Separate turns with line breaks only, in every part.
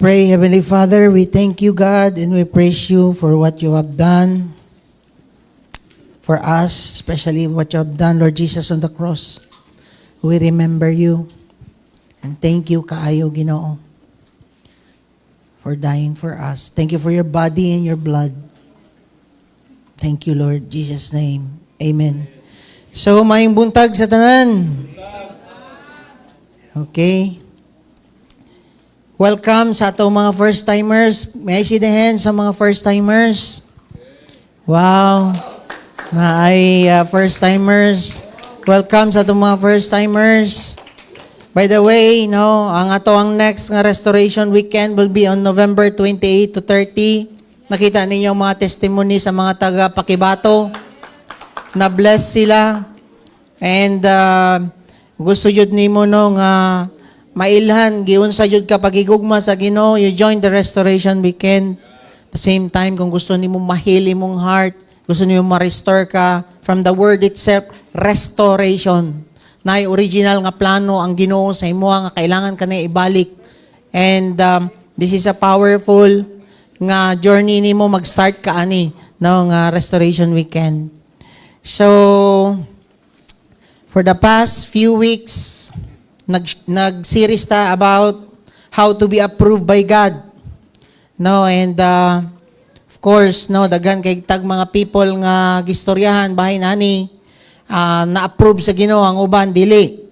Pray, Heavenly Father, we thank you, God, and we praise you for what you have done for us, especially what you have done, Lord Jesus, on the cross. We remember you, and thank you, kaayo, Ginoo, for dying for us. Thank you for your body and your blood. Thank you, Lord, in Jesus' name. Amen. So, maayong buntag sa tanan. Okay. Welcome sa atong mga first-timers. May I see the hands sa mga first-timers? Wow. Na ay first-timers. Welcome sa atong mga first-timers. By the way, ang next nga restoration weekend will be on November 28 to 30. Nakita ninyo mga testimony sa mga taga-Pakibato. Na-bless sila. And gusto yun nimo nga mailhan, giunsa yun kapag igugma sa Ginoo, you join the restoration weekend. At the same time, kung gusto nimo mahili mong heart, gusto nimo ma-restore ka, from the word itself, restoration. Na original nga plano ang Ginoo sa imo nga kailangan ka na ibalik. And this is a powerful nga journey nimo mag-start ka ani nga restoration weekend. So, for the past few weeks, nag-series ta about how to be approved by God. And of course, daghan kay tag mga people nga gistoryahan bahay nani na-approve sa Ginoo ang uban dili.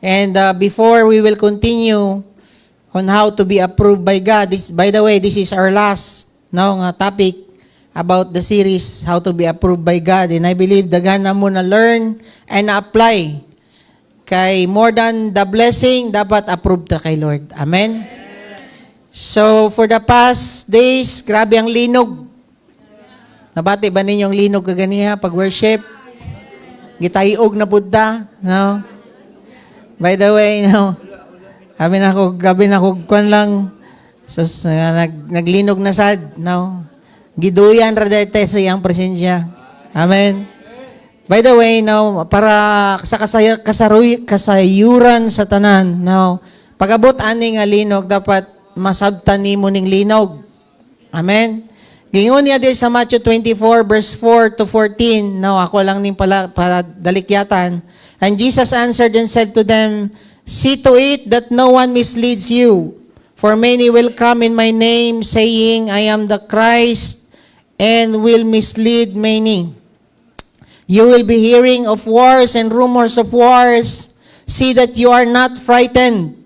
And before we will continue on how to be approved by God, by the way, this is our last nga topic about the series how to be approved by God. And I believe daghan na mo na learn and apply. Kay more than the blessing, dapat approved ta kay Lord. Amen? So, for the past days, grabe ang linog. Nabati ba ninyong linog kaganiha pag-worship? Gitaiog na Buddha. No? By the way, gabi na ko kwan lang. So, naglinog na sad. No? Giduyan radete sa iyang presensya. Amen? By the way, para sa kasayuran sa tanan, pag-abot ani nga linog, dapat masabtan nimo ning linog. Amen? Gingon niya din sa Matthew 24, verse 4 to 14, ako lang ning para dalikyatan. And Jesus answered and said to them, see to it that no one misleads you, for many will come in my name, saying, I am the Christ, and will mislead many. You will be hearing of wars and rumors of wars. See that you are not frightened,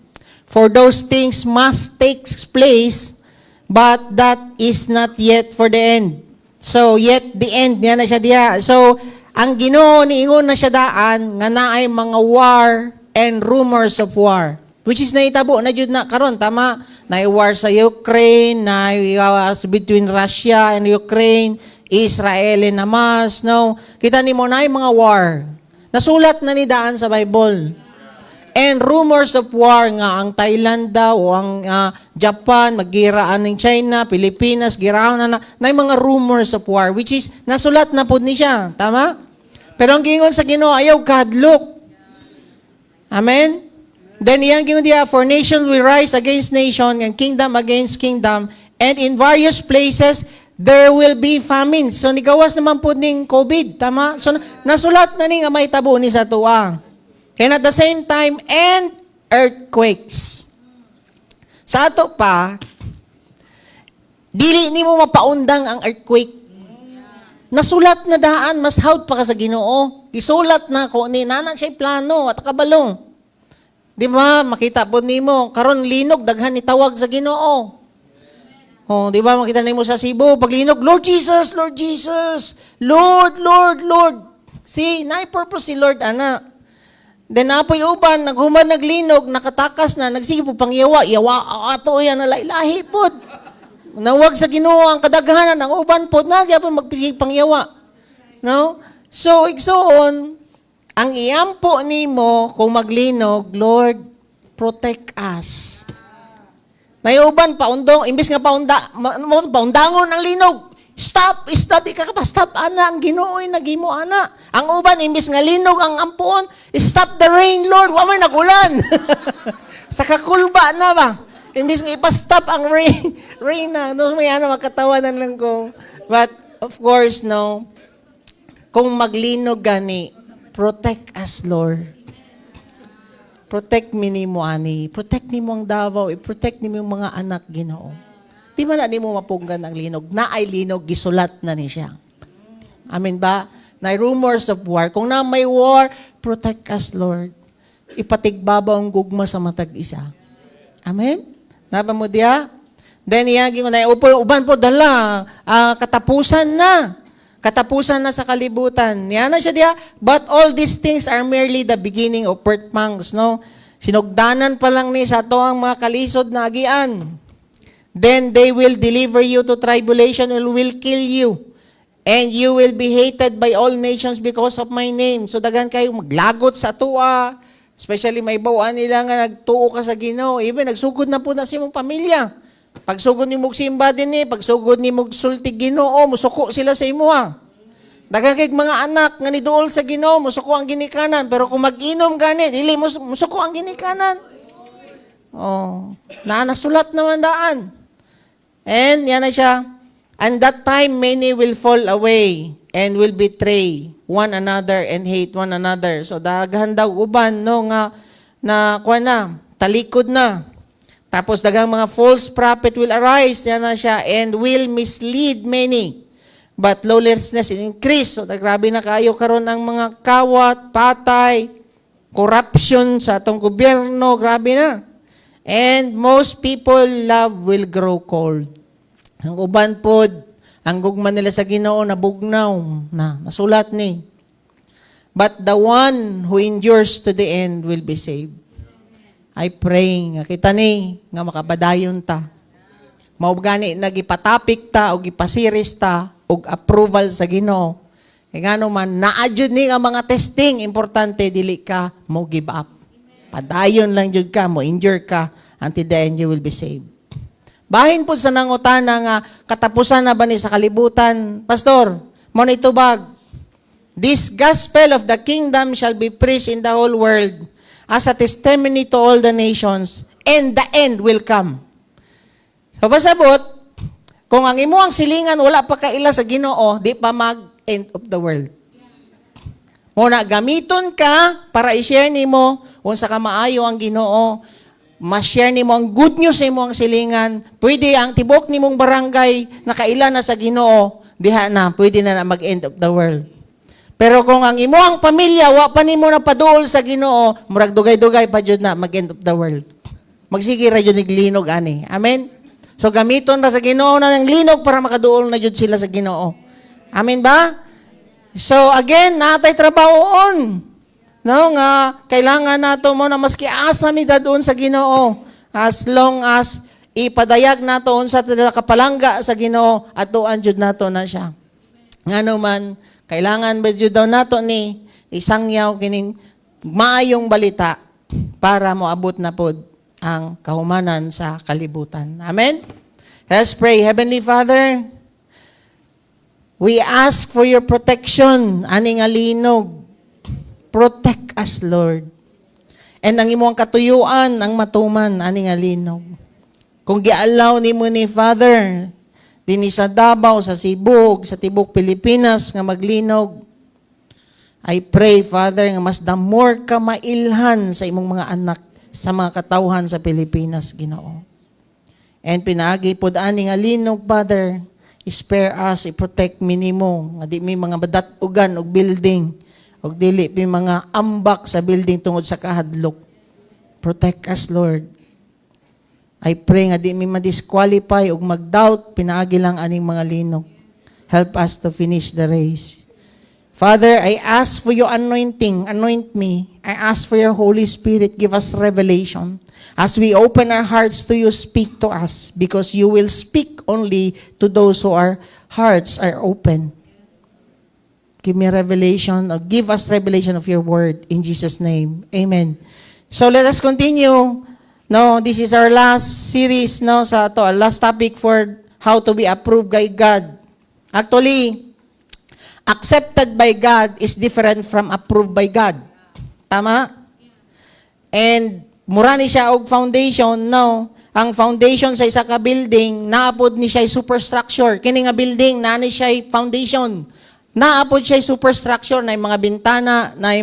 for those things must take place, but that is not yet for the end. So, yet the end, niya na siya diya. So, ang Ginoo niingon na siya daan, nga naay mga war and rumors of war. Which is naitabo na jud na karon, tama? Naay war sa Ukraine, naay wars between Russia and Ukraine, Israel and Hamas, kita ni mo na yung mga war. Nasulat na ni daan sa Bible. And rumors of war nga, ang Thailand daw, o ang Japan, maggiraan ng China, Pilipinas, giraan na yung mga rumors of war, which is, nasulat na po ni siya. Tama? Pero ang gingon sa Ginoo, ayaw kadlok. Amen? Then, iyang gingon diya, for nation will rise against nation, and kingdom against kingdom, and in various places, there will be famine. So, nigawas naman po ning COVID. Tama? So, nasulat na ni nga may tabo ni sa tuwa. And at the same time, and earthquakes. Sa ato pa, dili ni mo mapaundang ang earthquake. Nasulat na daan, mas hawd pa ka sa Ginoo. Isulat na ko, ni nanan siya plano, at kabalong. Di ba, makita po ni mo, karon linog, daghan ni tawag sa Ginoo. Di ba, makita nimo sa Cebu, paglinog, Lord Jesus, Lord Jesus, Lord, Lord, Lord. See, na-purpose si Lord, ana. Then, apoy uban, naghuman, naglinog, nakatakas na, nagsige po pangyawa, yawa, ato yan, nalailahi po. Nawag sa Ginoo ang kadaghanan, ang uban po, nagya po magpisig pangyawa. No? So, igsoon, ang iyampo nimo, kung maglinog, Lord, protect us. Nayuban, paundong, imbis nga paundangon ang linog. Stop, stop, ana, ang Ginoo'y nagimo, ana. Ang uban, imbis nga linog ang ampuon, stop the rain, Lord, wamay nagulan. Sa kakulba na ba? Imbis nga ipastop ang rain, rain na. No, may makatawanan lang ko. But, of course, no, kung maglinog gani, protect us, Lord. Protect mi nimo ani. Protect nimo ang Davao. I-protect nimo yung mga anak, Ginoo. Di man na nimo mapunggan ang linog. Na ay linog, gisulat na ni siya. Amen ba? Na rumors of war. Kung na may war, protect us, Lord. Ipatigbabaw ang gugma sa matag isa. Amen? Naba mo diya? Then iyagi ko na uban po dala katapusan na. Katapusan na sa kalibutan. Yan na siya diya. But all these things are merely the beginning of birth pangs, no? Sinugdanan pa lang ni sa to ang mga kalisod na agian. Then they will deliver you to tribulation and will kill you. And you will be hated by all nations because of my name. So dagan kayo maglagot sa tuwa. Especially may bawaan nila nga nagtuo ka sa Ginoo. Even nagsugod na po na sa imong pamilya. Pagsugod ni mong simba din pagsugod ni mong sulti Ginoo, musuko sila sa imo ha. Daghang kay mga anak nga niduol sa Ginoo, musuko ang ginikanan. Pero kung mag-inom gani, dili musuko ang ginikanan. Oh, nasulat naman daan. And yan na siya. And that time many will fall away and will betray one another and hate one another. So daghan daw uban no nga na kuan na, talikod na. Tapos daghang mga false prophet will arise, yan na siya, and will mislead many. But lawlessness will increase. So grabe na kayo karon ang mga kawat, patay, corruption sa atong gobyerno, grabe na. And most people love will grow cold. Ang uban pod, ang gugma nila sa Ginoo nabugnaw na nasulat ni. But the one who endures to the end will be saved. I pray nga kita ni nga makabadayon ta. Mao gani nagipatapik ta o gipasiris ta og approval sa Ginoo. Kay ngano man naadjud ni nga mga testing, importante dili ka mo give up. Padayon lang jud ka, mo endure ka until the end you will be saved. Bahin po sa nangutana nga katapusan na ba ni sa kalibutan? Pastor, mo na itubag. This gospel of the kingdom shall be preached in the whole world as a testimony to all the nations, and the end will come. So pasabot, kung ang imo ang silingan wala pa kaila sa Ginoo, di pa mag-end of the world. Muna gamiton ka para i-share nimo unsa ka maayo ang Ginoo, ma-share nimo ang good news sa imo ang silingan. Pwede ang tibok nimong barangay na kaila na sa Ginoo, diha na pwede na mag-end of the world. Pero kung ang imo ang pamilya wa pa nimo na paduol sa Ginoo, murag dugay-dugay pa jud na mag-end of the world. Magsige ra jud nig linog ani. Amen. So gamiton ra sa Ginoo na ng linog para makaduol na jud sila sa Ginoo. Amen ba? So again, natay trabahoon. No nga kailangan nato mo na maski asa mi dadun sa Ginoo as long as ipadayag nato unsa ta kapalangga sa Ginoo at tuan jud nato na siya. Ngano man kailangan ba jud daw nato ni isangyaw kining maayong balita para moabot na pod ang kahumanan sa kalibutan. Amen? Let's pray. Heavenly Father, we ask for your protection, aning alinog. Protect us, Lord. And ang imong katuyuan, ang matuman, aning alinog. Kung gialaw nimo ni Father, dinhi sa Davao, sa Cebu, sa tibok Pilipinas nga maglinog. I pray, Father, nga mas the more ka mailhan sa imong mga anak, sa mga katawhan sa Pilipinas, Ginoo. And pinaagi pod ani nga linog, Father, spare us, i-protect mi nimo, nga di mi mga badatugan og building, og dili mi mga ambak sa building tungod sa kahadlok. Protect us, Lord. I pray nga di mi ma-disqualify ug mag-doubt, pinaagi lang aning mga linog. Help us to finish the race. Father, I ask for your anointing. Anoint me. I ask for your Holy Spirit. Give us revelation. As we open our hearts to you, speak to us because you will speak only to those who our hearts are open. Give me revelation, or give us revelation of your word in Jesus' name. Amen. So let us continue. No, this is our last series, no, sa to, last topic for how to be approved by God. Actually, accepted by God is different from approved by God. Tama? And mura ni siya og foundation, no, ang foundation sa isa ka building, naapod ni siya superstructure. Kini nga building, nani siya foundation. Naapod siya superstructure, na mga bintana, na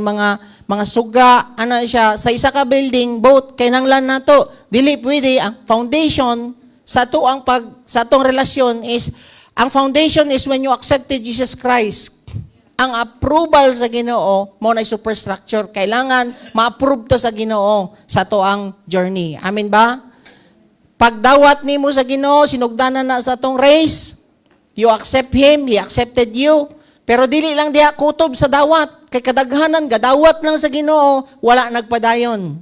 mga suga, ano siya, sa isa ka building, both, kinanglan na to. Dili pwede, ang foundation, sa atong relasyon is, ang foundation is when you accepted Jesus Christ. Ang approval sa Ginoo mo na superstructure. Kailangan ma-approve to sa Ginoo sa toang journey. Amen ba? Pagdawat nimo sa Ginoo, sinugdanan na sa tong race, you accept Him, He accepted you. Pero dili lang diha kutob sa dawat. Kay kadaghanan, gadawat lang sa Ginoo, wala nagpadayon.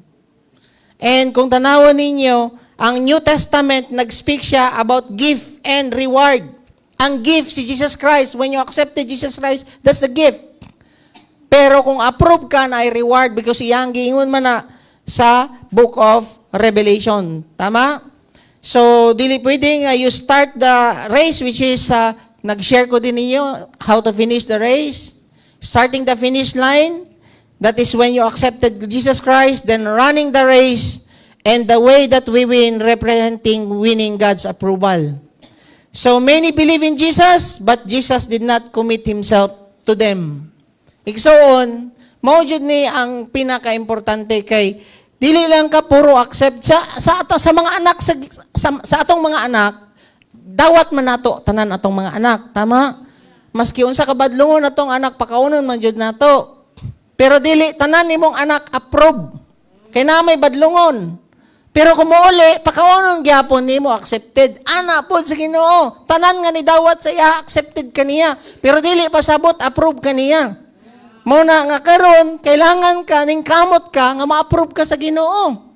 And kung tanawon ninyo, ang New Testament, nag-speak siya about gift and reward. Ang gift, si Jesus Christ. When you accepted Jesus Christ, that's the gift. Pero kung approve ka na, ay reward because iyang giingon man na sa Book of Revelation. Tama? So, dili pwedeng you start the race, which is, nag-share ko din ninyo how to finish the race. Starting the finish line, that is when you accepted Jesus Christ, then running the race, and the way that we win, representing winning God's approval. So many believe in Jesus, but Jesus did not commit Himself to them. Igsoon, mao jud ni ang pinaka-importante kay dili lang ka puro accept sa mga anak sa atong mga anak, dawat man nato tanan atong mga anak, tama? Maski unsa ka badlongon atong anak pakaunon man jud nato. Pero dili tanan nimong anak approve. Kay na may badlongon. Pero kung mauli, pakaunon gyapon nimo accepted. Ana pod sa Ginoo. Tanan nga ni dawat sa iya accepted kaniya. Pero dili pasabot approve kaniya. Mao na nga karon kailangan ka ning kamot ka nga ma-approve ka sa Ginoo.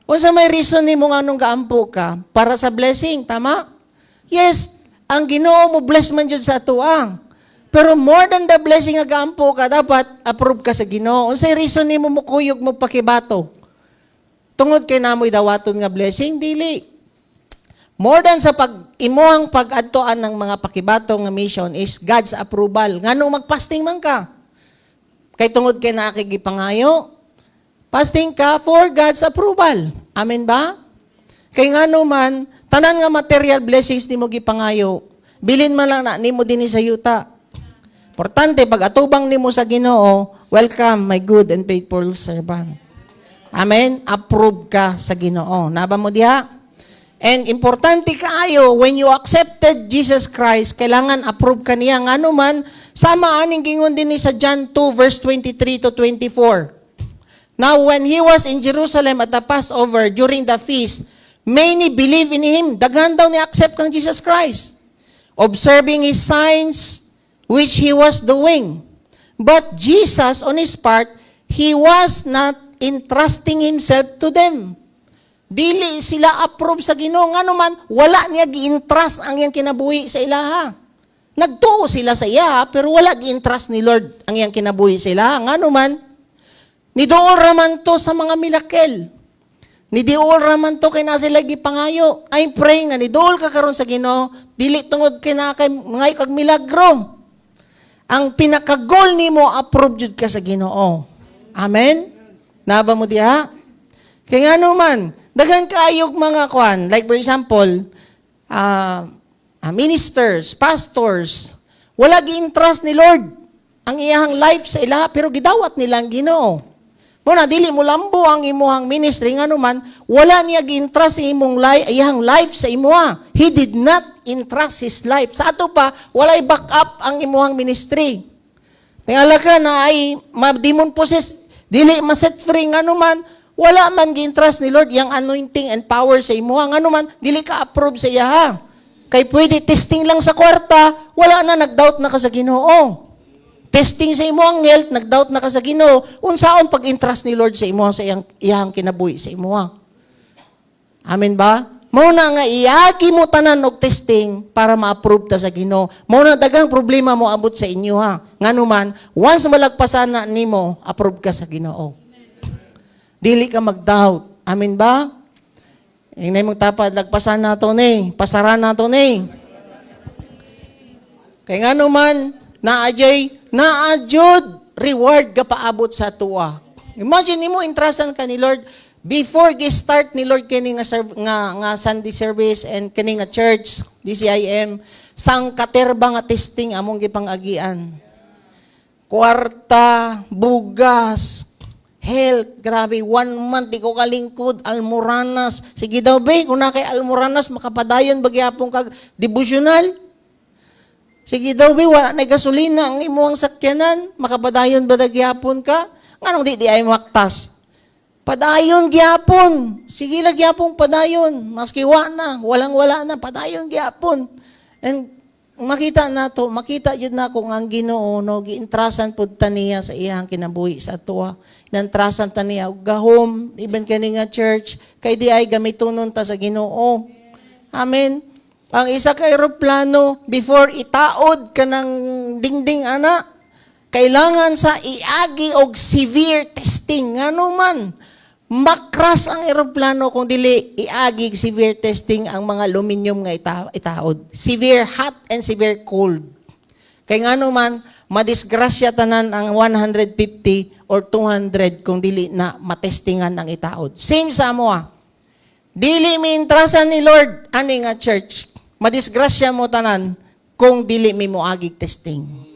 Unsa may reason nimo nga nung gaampo ka para sa blessing, tama? Yes, ang Ginoo mo bless man jud sa atuang. Pero more than the blessing nga gaampo ka, dapat approve ka sa Ginoo. Unsay reason nimo mo kuyog mo pakibato? Tungod kay namoy dawaton nga blessing, dili. More than sa imuhang pag-adtoan ng mga pakibato nga mission is God's approval. Nganong mag-fasting man ka? Kay tungod kay nakikipangayo, fasting ka for God's approval. Amen ba? Kay ngano man, tanan nga material blessings nimo gipangayo, bilin man lang na nimo dinhi sa yuta. Importante, pag atubang nimo sa Ginoo, welcome my good and faithful servant. Amen? Approve ka sa Ginoo. Naba mo diha? And importante kaayo, when you accepted Jesus Christ, kailangan approve ka niya. Ngano man, sama aning gingon din ni sa John 2 verse 23 to 24. Now, when He was in Jerusalem at the Passover during the feast, many believe in Him. Daghan daw ni accept kang Jesus Christ. Observing His signs, which He was doing. But Jesus, on His part, He was not entrusting Himself to them. Dili sila approve sa Ginoo. Ngano man, wala niya gi-entrust ang iyang kinabuhi sa ilaha. Nagtuo sila sa iya, pero wala gi-entrust ni Lord ang iyang kinabuhi sa ilaha. Ngano man, niduol raman to sa mga miracle. Niduol raman to kay na sila gipangayo. I pray nga niduol ka karon sa Ginoo, dili tungod kay na kay mga kag milagro. Ang pinaka-goal nimo approve jud ka sa Ginoo. Amen. Naba mo diha? Kaya nga naman, daghan kaayog mga kwan. Like for example, ministers, pastors, wala gi-entrust ni Lord ang iyahang life sa ila, pero gidawat nilang Ginoo. Muna, dili mo lambo ang imuhang ministry, nga naman, wala niya gi-entrust ang iyahang life sa imuha. He did not entrust His life. Sa ato pa, walay back up ang imuhang ministry. Tingala ka na ay ma-demon possessed, dili ma-set free nga naman, wala man gi-entrust ni Lord yang anointing and power sa imuha. Nga naman, dili ka approve sa iya ha. Kay pwede testing lang sa kwarta, wala na, nag-doubt na ka sa Ginoo. Testing sa imuhang health, nag-doubt na ka sa Ginoo. Unsaon pag-entrust ni Lord sa imuha sa iyang kinabuhi sa imuha. Amen ba? Muna nga iagi mo tanan og testing para ma-approve ta sa Ginoo. Muna dagang problema mo abot sa inyo ha. Nganuman, once malagpasan na nimo, approve ka sa Ginoo. Dili ka mag-doubt. Amen ba? Ingay mong tapad, lagpasan na to ni, pasaran na to ni. Kay nganuman, naadjud reward ka paabot sa tuwa. Imagine nimo entrustan ka ni Lord, before gi-start ni Lord kini nga Sunday service and kini nga church, DCIM, sang katerba nga testing among gipang-agian. Kwarta, bugas, health, grabe, 1 month, di ko kalingkod, almoranas. Sige daw, be, kung na kay almoranas, makapadayon, bagyapong kag devotional. Sige daw, be, wala na gasolina, ang imuang sakyanan, makapadayon ba nagyapon ka? Nganong di ay maktas? Padayon gyapon. Sige lang gyapon padayon. Maski walang-wala na, padayon gyapon. And makita jud na ko ang Ginoo no giintrasan pud ta niya sa iyang kinabuhi sa atoa. Inantrasan ta niya og gahom even kani nga church kay di ay gamitonon ta sa Ginoo. Amen. Ang isa ka eroplano before itaod kanang dingding ana kailangan sa iagi og severe testing ngano man makras ang eroplano kung dili iagi severe testing ang mga aluminum nga itaod. Severe hot and severe cold. Kay ngano man, madisgrasya tanan ang 150 or 200 kung dili na matestingan ang itaod. Same sa amoa. Dili mintrasan ni Lord ani nga church. Madisgrasya mo tanan kung dili mi moagig testing.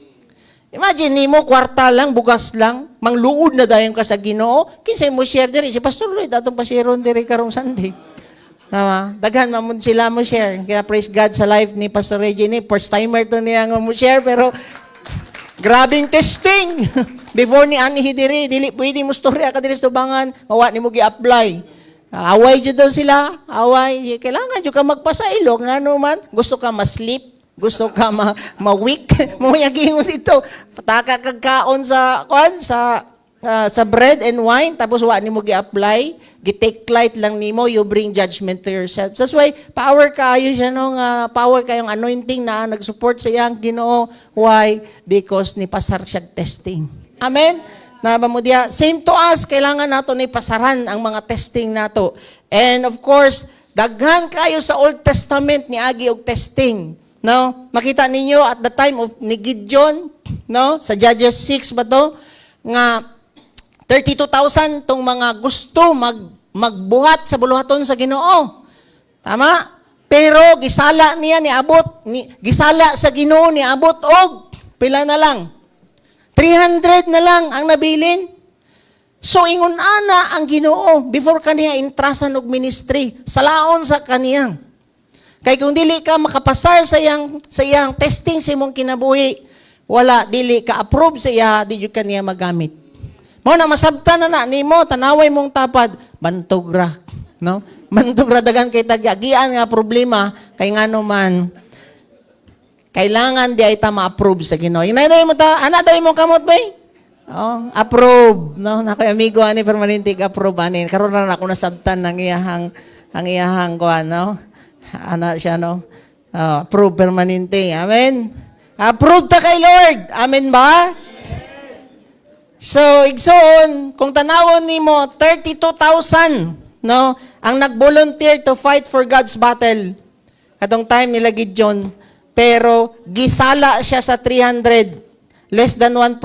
Imagine nimo kwarta lang, bugas lang, mangluod na dayon ka sa Ginoo. Kinsay mo share diri si Pastor Lloyd atong pasiron diri karong Sunday. Tama? Daghan mamud sila mo share. Kaya praise God sa life ni Pastor Regine. First timer to niya nga mo share pero grabing testing. Before ni ani diri, dili pwede mo storya ka diri sa tubangan, mawa nimo gi-apply. Away jud daw sila, away. Kailangan jud ka magpasailo ngano man, gusto ka ma-sleep. Gusto ka ma-weak? Mamayagin mo dito. Pataka kag kaon sa bread and wine tapos wa nimo gi-apply, gi-take light lang nimo, you bring judgment to yourself. That's why power kayo siya no nga power kayong anointing na nag-support sa iyang Ginoo. Why? Because ni pasar siya testing. Amen. Naba mo diya, same to us, kailangan nato ni pasaran ang mga testing nato. And of course, daghan kayo sa Old Testament ni agi og testing. No, makita ninyo at the time of ni Gideon, no, sa Judges 6 ba to, nga 32,000 tong mga gusto magbuhat sa buluhaton sa Ginoo. Tama? Pero gisala niya gisala sa Ginoo ni abot og pila na lang. 300 na lang ang nabilin. So ingon ana ang Ginoo before kaniya intrasan og ministry, salaon sa kaniyang. Kay kung dili ka makapasar sa iyang testing sa imong kinabuhi, wala dili ka approve sa iya, di jud kaniya magamit. Mao na masabtan na nimo tanaway mong tapad, bantog ra, no? Bantog ra dagan kay tagian nga problema kay ngano man kailangan di ay ta ma-approve sa Ginoo. Inay mo ta, ana daw imong kamot bay? Oh, approve, no? Na kay amigo ani permanente approve ani. Karon na ako nasabtan ng iyahang kuan, no? Ana siya, no? Approve permanente. Amen? Approve ta kay Lord. Amen ba? So, igsoon, kung tanawon nimo 32,000, no? Ang nag-volunteer to fight for God's battle. Katong time nila Gideon. Pero, gisala siya sa 300. Less than 1%.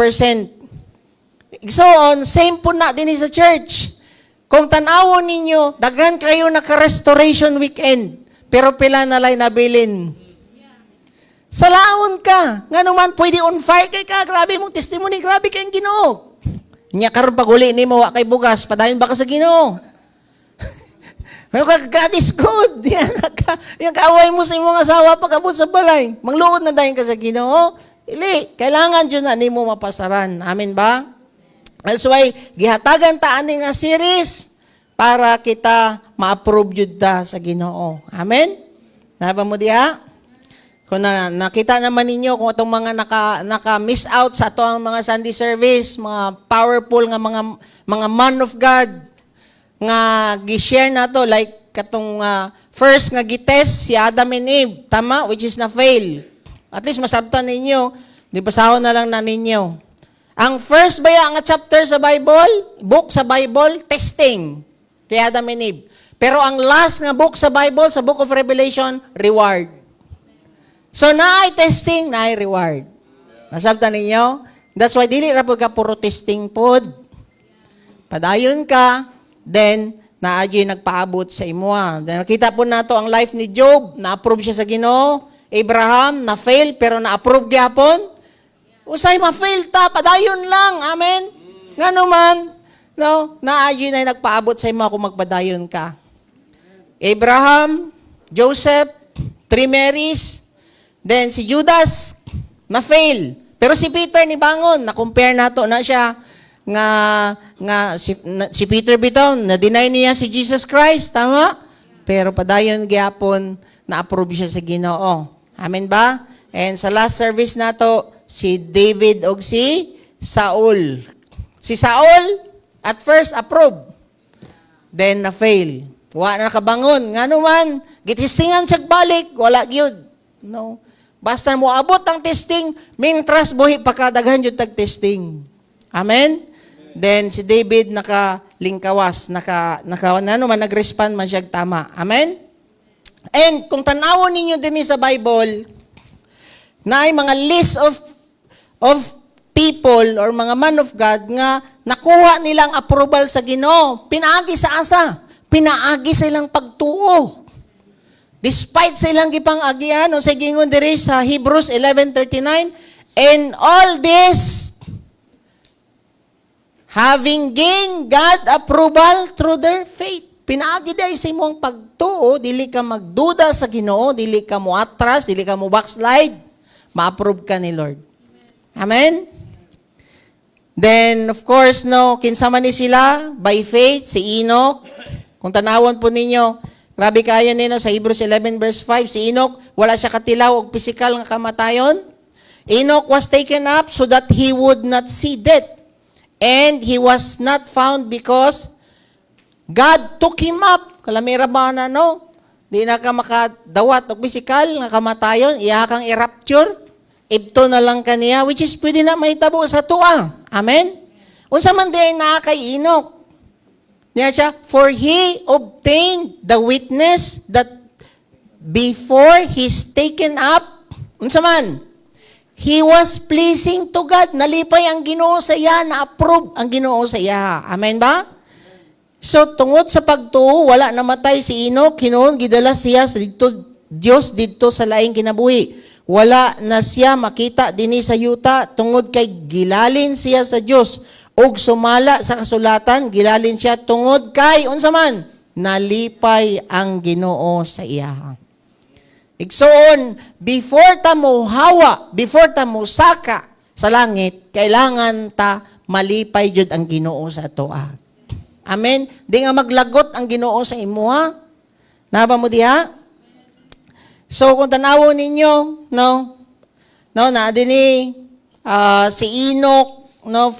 Igsoon, same po na din sa church. Kung tanawon ninyo, daghan kayo naka-restoration weekend. Pero pila na lay nabilin. Salaon ka. Nga naman, pwede on fire kay ka. Grabe mong testimony. Grabe kayong Ginoo. Nya karon paguli ni mo, kay bugas. Padayon ba ka sa Ginoo? God is good. Yan kaaway mo sa imong asawa pag-abot sa balay. Mangluod na dayon ka sa Ginoo. Ili, kailangan dyan na ni mo mapasaran. Amen ba? That's why, gihatagan ta ani nga series para kita ma-approve yun ta sa Ginoo. Amen? Naba mo diha? Kung nakita naman ninyo kung itong mga naka-miss out sa ito ang mga Sunday service, mga powerful nga mga man of God, nga gi-share na to, like katong first nga gitest si Adam and Eve, tama? Which is na-fail. At least masabtan ninyo, di basahon na lang na ninyo. Ang first baya nga chapter sa Bible, book sa Bible, testing. Kay Adam and Eve. Pero ang last nga book sa Bible, sa Book of Revelation, reward. So, naay testing, naay reward. Nasabtan ninyo? That's why, dili ra po ka puro testing pod. Padayon ka, then, na adyo nagpaabot sa imuha. Nakita po nato ang life ni Job, na-approve siya sa Ginoo. Abraham, na-fail, pero na-approve gyapon. Usay ma-fail ta, padayon lang. Amen? Nga naman, no, na adyo na nagpaabot sa imuha kung magpadayon ka. Abraham, Joseph, 3 Marys, then si Judas, na-fail. Pero si Peter ni bangon, na-compare nato na siya nga si Peter bitaw, na-deny niya si Jesus Christ, tama? Pero padayon gyapon na-approve siya sa Ginoo. Amen ba? And sa last service nato, si David og si Saul. Si Saul, at first approve. Then na-fail. Wala na nakabangon. Nga naman, gitistingan siya balik, wala gyud. No. Basta mo abot ang testing, mintras buhi pakadaghan jud tag testing. Amen? Then si David nakalingkawas, nag-respond man siya tama. Amen? And kung tanawon ninyo din sa Bible, na ay mga list of people or mga man of God nga nakuha nilang approval sa Ginoo. Pinaagi sa asa? Pinaagi sa ilang pagtuo. Despite sa ilang gipang-agian, o sa gingon diri sa Hebrews 11:39, and all this having gained God approval through their faith. Pinaagi day sa imong pagtuo, dili ka magduda sa Ginoo, dili ka mo atras, dili ka mo backslide, ma-approve ka ni Lord. Amen? Then, of course, no, kinsa man ni sila, by faith, si Enoch. Kung tanawon po ninyo, grabe kayo nino sa Hebrews 11 verse 5, si Enoch, wala siya katilaw og physical nga kamatayon. Enoch was taken up so that he would not see death. And he was not found because God took him up. Kalamira ba na, no? Di na ka makadawat o physical nga kamatayon, iya kang i-rapture, ibto na lang kaniya, which is pwede na mahitabo sa tuwa. Amen? Unsa man di ay naa kay Enoch. Niya siya, for he obtained the witness that before he's taken up, unsa man? He was pleasing to God. Nalipay ang Ginoo sa iya, na-approve ang Ginoo sa iya. Amen ba? So, tungod sa pagtuo, wala namatay si Enoch, hinuon, gidala siya sa Diyos dito sa laing kinabuhi. Wala na siya makita dinhi sa yuta, tungod kay gilalin siya sa Diyos. Og sumala sa kasulatan, gilalin siya tungod kay, unsa man, nalipay ang Ginoo sa iya. Igsoon, before ta mo hawa, before ta mo saka sa langit, kailangan ta malipay jud ang Ginoo sa atoa. Amen? Di nga maglagot ang Ginoo sa imuha. Naba mo diha? So, kung tanawon ninyo, no, na dinhi si Enoch, no,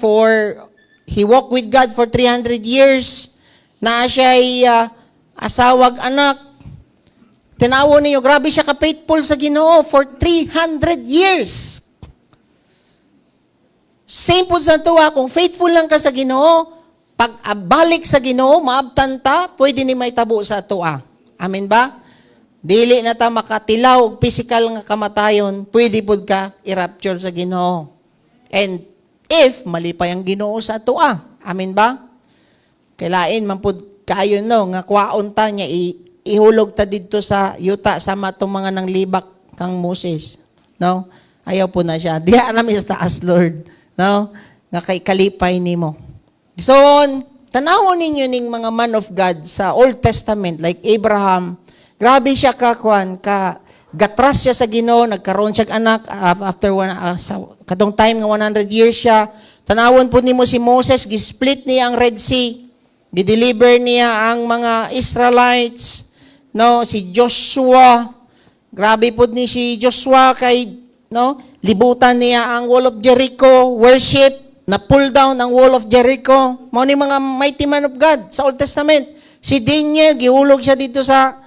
he walked with God for 300 years, na siya ay asawag anak. Tinawon niyo, grabe siya ka-faithful sa Ginoo for 300 years. Same po sa tuwa, kung faithful lang ka sa Ginoo, pag balik sa Ginoo, maabtan ta, pwede ni may tabo sa tuwa. Amen ba? Dili na ta makatilaw og physical nga kamatayon, pwede pud ka i-rapture sa Ginoo. And if malipay ang Ginoo sa tuwa. Amen ba? Kailain man pud kayo no nga kwaon ta nya ihulog ta didto sa yuta sama tong mga nang libak kang Moses, no? Ayaw po na siya. Diha na mi sa taas, Lord, no? Nga kay kalipay nimo. So, tanawon ninyo ning mga man of God sa Old Testament like Abraham. Grabe siya gatras siya sa Ginoo, nagkaroon siya anak after kadong time nga 100 years siya. Tanawon po nimo si Moses, gisplit niya ang Red Sea. Di-deliver niya ang mga Israelites. No, si Joshua, grabe po ni si Joshua kay, no, libutan niya ang Wall of Jericho, worship, na pull down ang Wall of Jericho. Mao ni mga mighty man of God sa Old Testament. Si Daniel, gihulog siya dito sa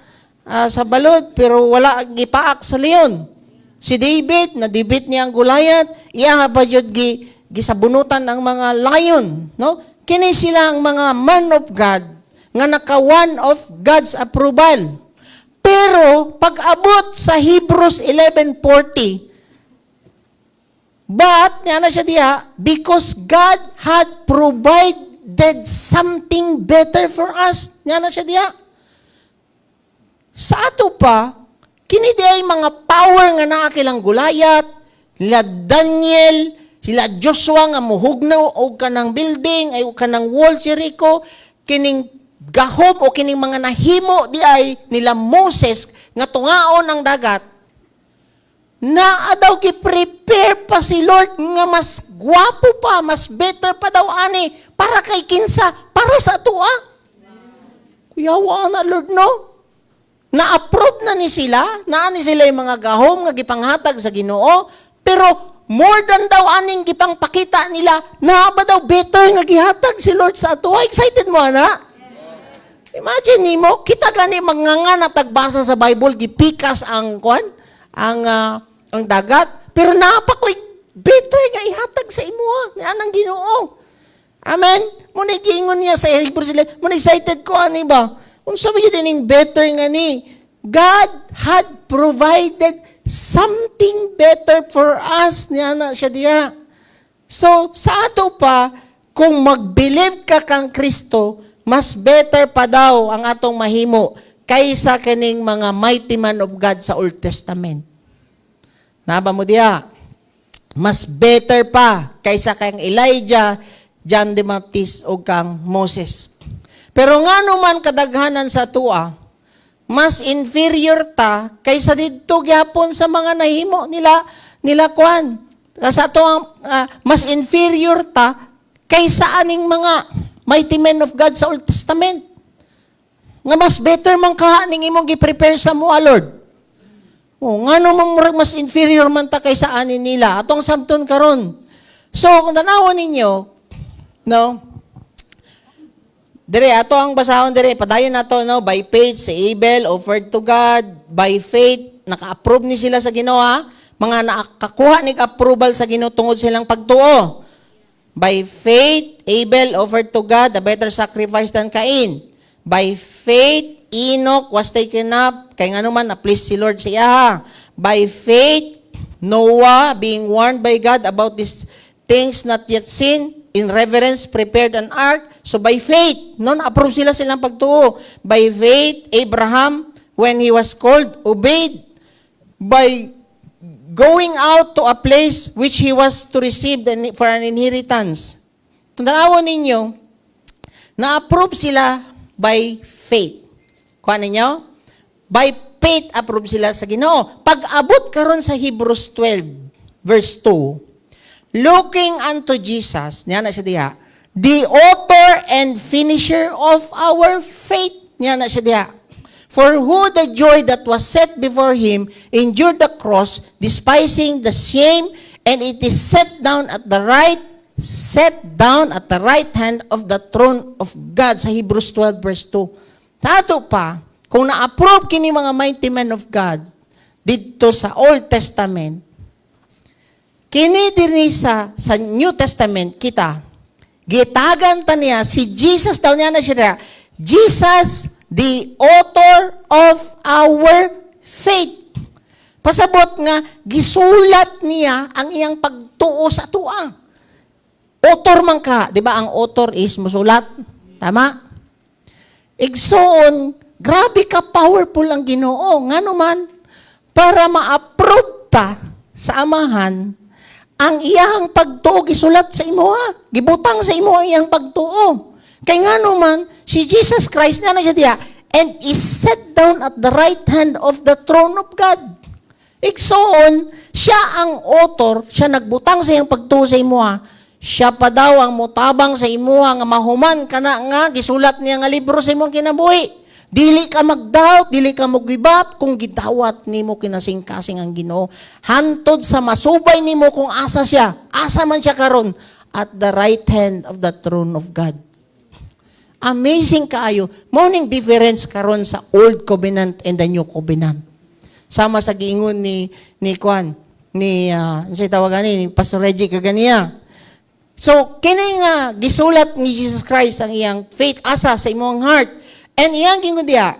balod, pero wala gipaak sa leon. Si David, nadibit niya ang Goliath, iya pa jud gisabunutan ang mga lion, no? Kini sila ang mga man of God nga naka-one of God's approval. Pero, pag-abot sa Hebrews 11:40, but, niya na siya diha, because God had provide provided something better for us. Nga na siya diya. Sa ato pa, kini di ay mga power nga naa kilang Gulayat, nila Daniel, sila Joshua nga muhugnaw o kanang building, ay o kanang wall Jericho, kining gahom o kining mga nahimo di ay nila Moses nga tungaon ang dagat, naa daw gi-prepare pa si Lord nga mas gwapo pa, mas better pa daw ani, para kay kinsa, para sa atua. Kuyawa na Lord, no? Na-approve na ni sila, naani sila yung mga gahom nga gipanghatag sa Ginoo, pero more than daw aning gipangpakita nila, na ba daw better nga gihatag si Lord sa ato? Excited mo, ana? Imagine nimo, kita gani mga natagbasa sa Bible, gipikas ang ang dagat, pero napakoy better nga ihatag sa imo, ni anang Ginoo. Amen? Muna giingon niya sa Hebrews 11, muna excited ko, ani ba? Kung sabi niyo din better nga ni, God had provided something better for us. Niya na siya diya. So, sa ato pa, kung mag-believe ka kang Kristo, mas better pa daw ang atong mahimo kaysa kaning mga mighty man of God sa Old Testament. Naba mo diya? Mas better pa kaysa kang Elijah, John the Baptist o kang Moses. Pero nga naman kadaghanan sa tua, mas inferior ta kaysa dito gyapon sa mga nahimo nila kuan. Sa to mas inferior ta kaysa aning mga mighty men of God sa Old Testament. Nga mas better man ka ning imong gi-prepare sa mo, Lord. Nga naman mas inferior man ta kaysa ani nila atong sabton karon. So kung tanawon ninyo, no? Dire, ato ang basahon dire, padayon nato, no? By faith, si Abel offered to God. By faith, naka-approve ni sila sa Ginoo, ha? Mga nakakuha ni approval sa Ginoo tungod silang pagtuo. By faith, Abel offered to God a better sacrifice than Cain. By faith, Enoch was taken up. Kaya nga naman, na-please si Lord siya, ha? By faith, Noah, being warned by God about these things not yet seen, in reverence, prepared an ark. So by faith, approve silang pagtuo. By faith, Abraham, when he was called, obeyed. By going out to a place which he was to receive for an inheritance. Tandaan ninyo, na-approve sila by faith. Kuha ninyo? By faith, approve sila sa Ginoo. Pag-abot karon sa Hebrews 12, verse 2, looking unto Jesus, niya na siya diha, the author and finisher of our faith. Niya na siya diha. For who the joy that was set before him endured the cross, despising the shame, and it is set down at the right hand of the throne of God. Sa Hebrews 12 verse 2. Tato pa, kung na-approve kini mga mighty men of God dito sa Old Testament, kini diri sa New Testament kita, gitagan ta niya, si Jesus daw niya na siya, Jesus, the author of our faith. Pasabot nga, gisulat niya ang iyang pagtuo sa tuang. Author man ka, di ba ang author is musulat? Tama? Igsoon, grabe ka powerful ang Ginoo. Nga naman, para ma-approve ta sa amahan, ang iyang pagtuo gisulat sa imo, ha? Gibutang sa imo ang iyang pagtuo. Kaya nga naman, si Jesus Christ na siya diya, and is set down at the right hand of the throne of God. Iksoon, siya ang author, siya nagbutang sa iyang pagtuo sa imo, ha? Siya pa daw ang mutabang sa imo, nga mahuman ka na nga, gisulat niya nga libro sa imong kinabuhi. Dili ka mag-doubt, dili ka mag-give up, kung gidawat nimo kinasing-kasing ang Ginoo. Hantod sa masubay nimo kung asa siya, asa man siya karon, at the right hand of the throne of God. Amazing kaayo. Morning difference karon sa Old Covenant and the New Covenant. Sama sa giingon ni Kwan, ni Pastor Reggie kaganiya. So, kini nga gisulat ni Jesus Christ ang iyang faith asa sa imong heart. And iyang gingon diya,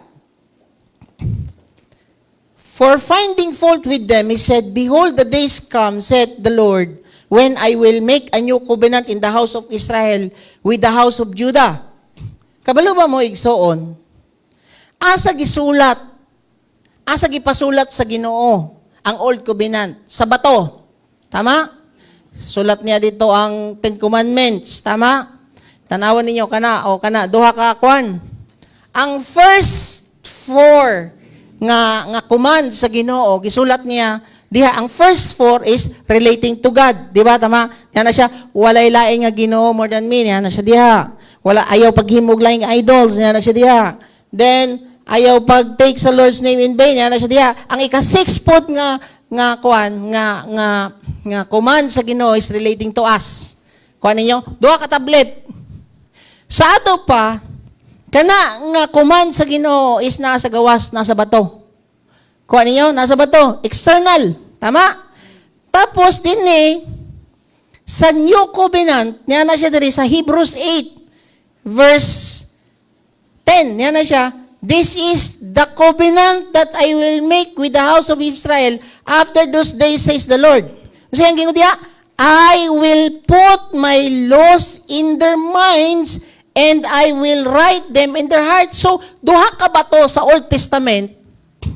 for finding fault with them, he said, behold, the days come, saith the Lord, when I will make a new covenant in the house of Israel with the house of Judah. Kabalo ba mo igsoon? Asa gipasulat sa Ginoo ang Old Covenant sa bato. Tama? Sulat niya dito ang Ten Commandments. Tama? Tanawan ninyo kana duha ka kwan. Ang first 4 nga command sa Ginoo gisulat niya diha. Ang first 4 is relating to God, di ba? Tama? Yan na siya, walay laing nga Ginoo more than me. Yan na siya diha. Wala ayaw paghimog laing idols. Yan na siya diha. Then ayaw pag-take sa Lord's name in vain. Yan na siya diha. Ang ika-6 pod nga command sa Ginoo is relating to us. Kuan ninyo, duha ka tablet. Sa ato pa, kana nga command sa Ginoo is nasa gawas, nasa bato. Kuan ninyo, nasa bato, external. Tama? Tapos din sa New Covenant, niya na siya diri sa Hebrews 8 verse 10. Niya na siya, this is the covenant that I will make with the house of Israel after those days, says the Lord. So yung gingo diya, I will put my laws in their minds and I will write them in their hearts. So, duha ka ba to sa Old Testament?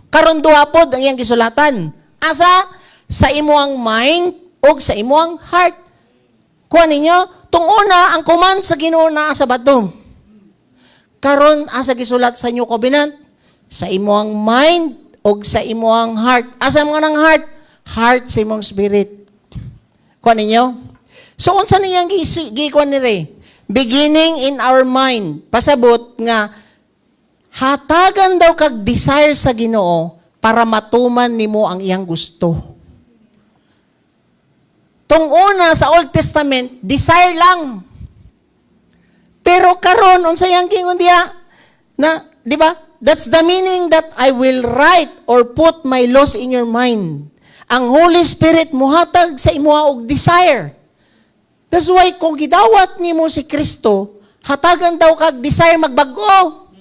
Karon duha pod ang iyang gisulatan. Asa? Sa imuang mind o sa imuang heart. Kuha ninyo, tung una, ang command sa Ginoo naa sa bato. Karon asa gisulat sa New Covenant? Sa imuang mind o sa imuang heart. Asa mo nang heart? Heart sa imong spirit. Kuha ninyo? So, unsa niyang gikuan ni Ray? Beginning in our mind. Pasabot nga, hatagan daw kag desire sa Ginoo para matuman nimo ang iyang gusto. Tung una sa Old Testament, desire lang. Pero karon unsa yang gingon diha? Na, di ba? That's the meaning that I will write or put my laws in your mind. Ang Holy Spirit muhatag sa imuha og desire. That's why kung gidawat nimo si Kristo, hatagan daw kag desire magbago.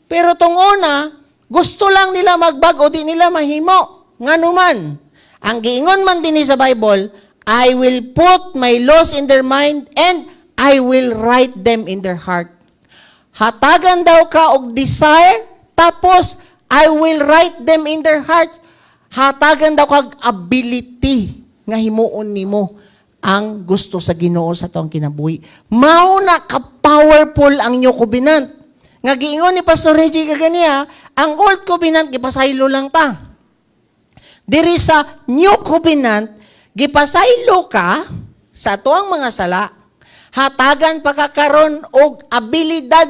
Pero tong una, gusto lang nila magbago, di nila mahimo. Nganuman, ang giingon man dinhi sa Bible, I will put my laws in their mind and I will write them in their heart. Hatagan daw ka og desire, tapos I will write them in their heart. Hatagan daw kag ability nga himuon nimo ang gusto sa Ginoo sa tuong kinabuhi. Mao na ka powerful ang New Covenant. Nga giingon ni Pastor Reggie kaganiya, ang Old Covenant gipasaylo lang ta. Diri sa New Covenant, gipasaylo ka sa tuang mga sala, hatagan pagkakaroon og abilidad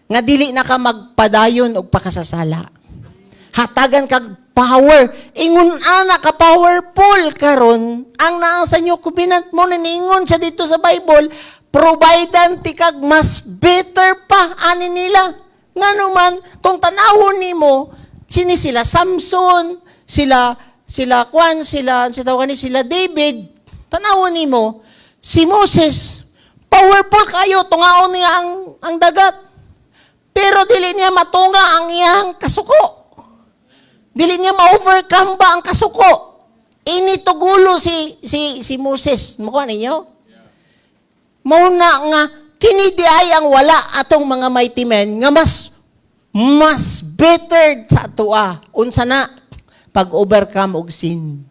nga dili na ka magpadayon og pakasasala. Hatagan kag power. Ingon ana ka powerful karon ang naa sa New Covenant mo ningon siya dito sa Bible, providan ti kag mas better pa ani nila. Nganuman kung tanawon nimo sini sila Samson, sila David, tanawon nimo si Moses, powerful kayo, tungaon niya ang dagat. Pero dili niya matunga ang iyang kasuko. Dili niya ma-overcome ba ang kasuko. Initugulo si Moses. Makuha ninyo? Mauna nga, kini di ay ang wala atong mga mighty men nga mas better sa atua. Unsa na? Pag-overcome og sin.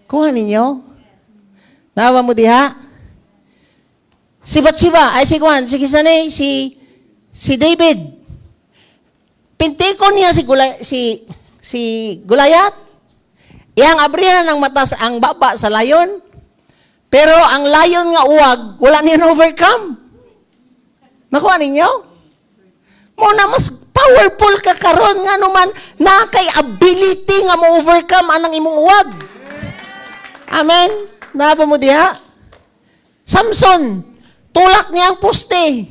Kuha ninyo? Nawa mo diha? Si Bathsheba, ay si David. Pintikon niya si Goliath. Iyang abrihan ng matas ang baba sa layon. Pero ang layon nga uwag, wala niya overcome. Nakuha ninyo? Muna mas powerful ka karon nga naman na kay ability nga mo-overcome anang imong uwag. Amen? Naba mo diha? Samson, tulak niya ang poste.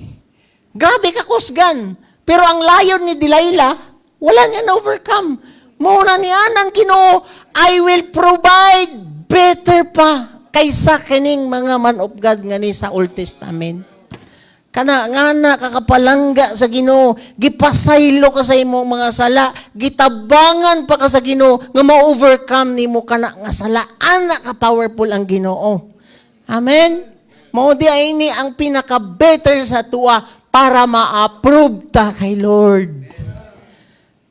Grabe ka kusgan. Pero ang layon ni Delilah, wala niya na-overcome. Muna niya nang Ginoo, I will provide better pa kaysa kining mga man of God nga ni sa Old Testament. Kana nga na kakapalangga sa Ginoo, gipasaylo ka sa imong mga sala, gitabangan pa ka sa Ginoo nga ma-overcome nimo kana nga sala. Ana ka powerful ang Ginoo. Amen. Mao di ini ang pinaka-better sa tuwa para ma-approve ta kay Lord.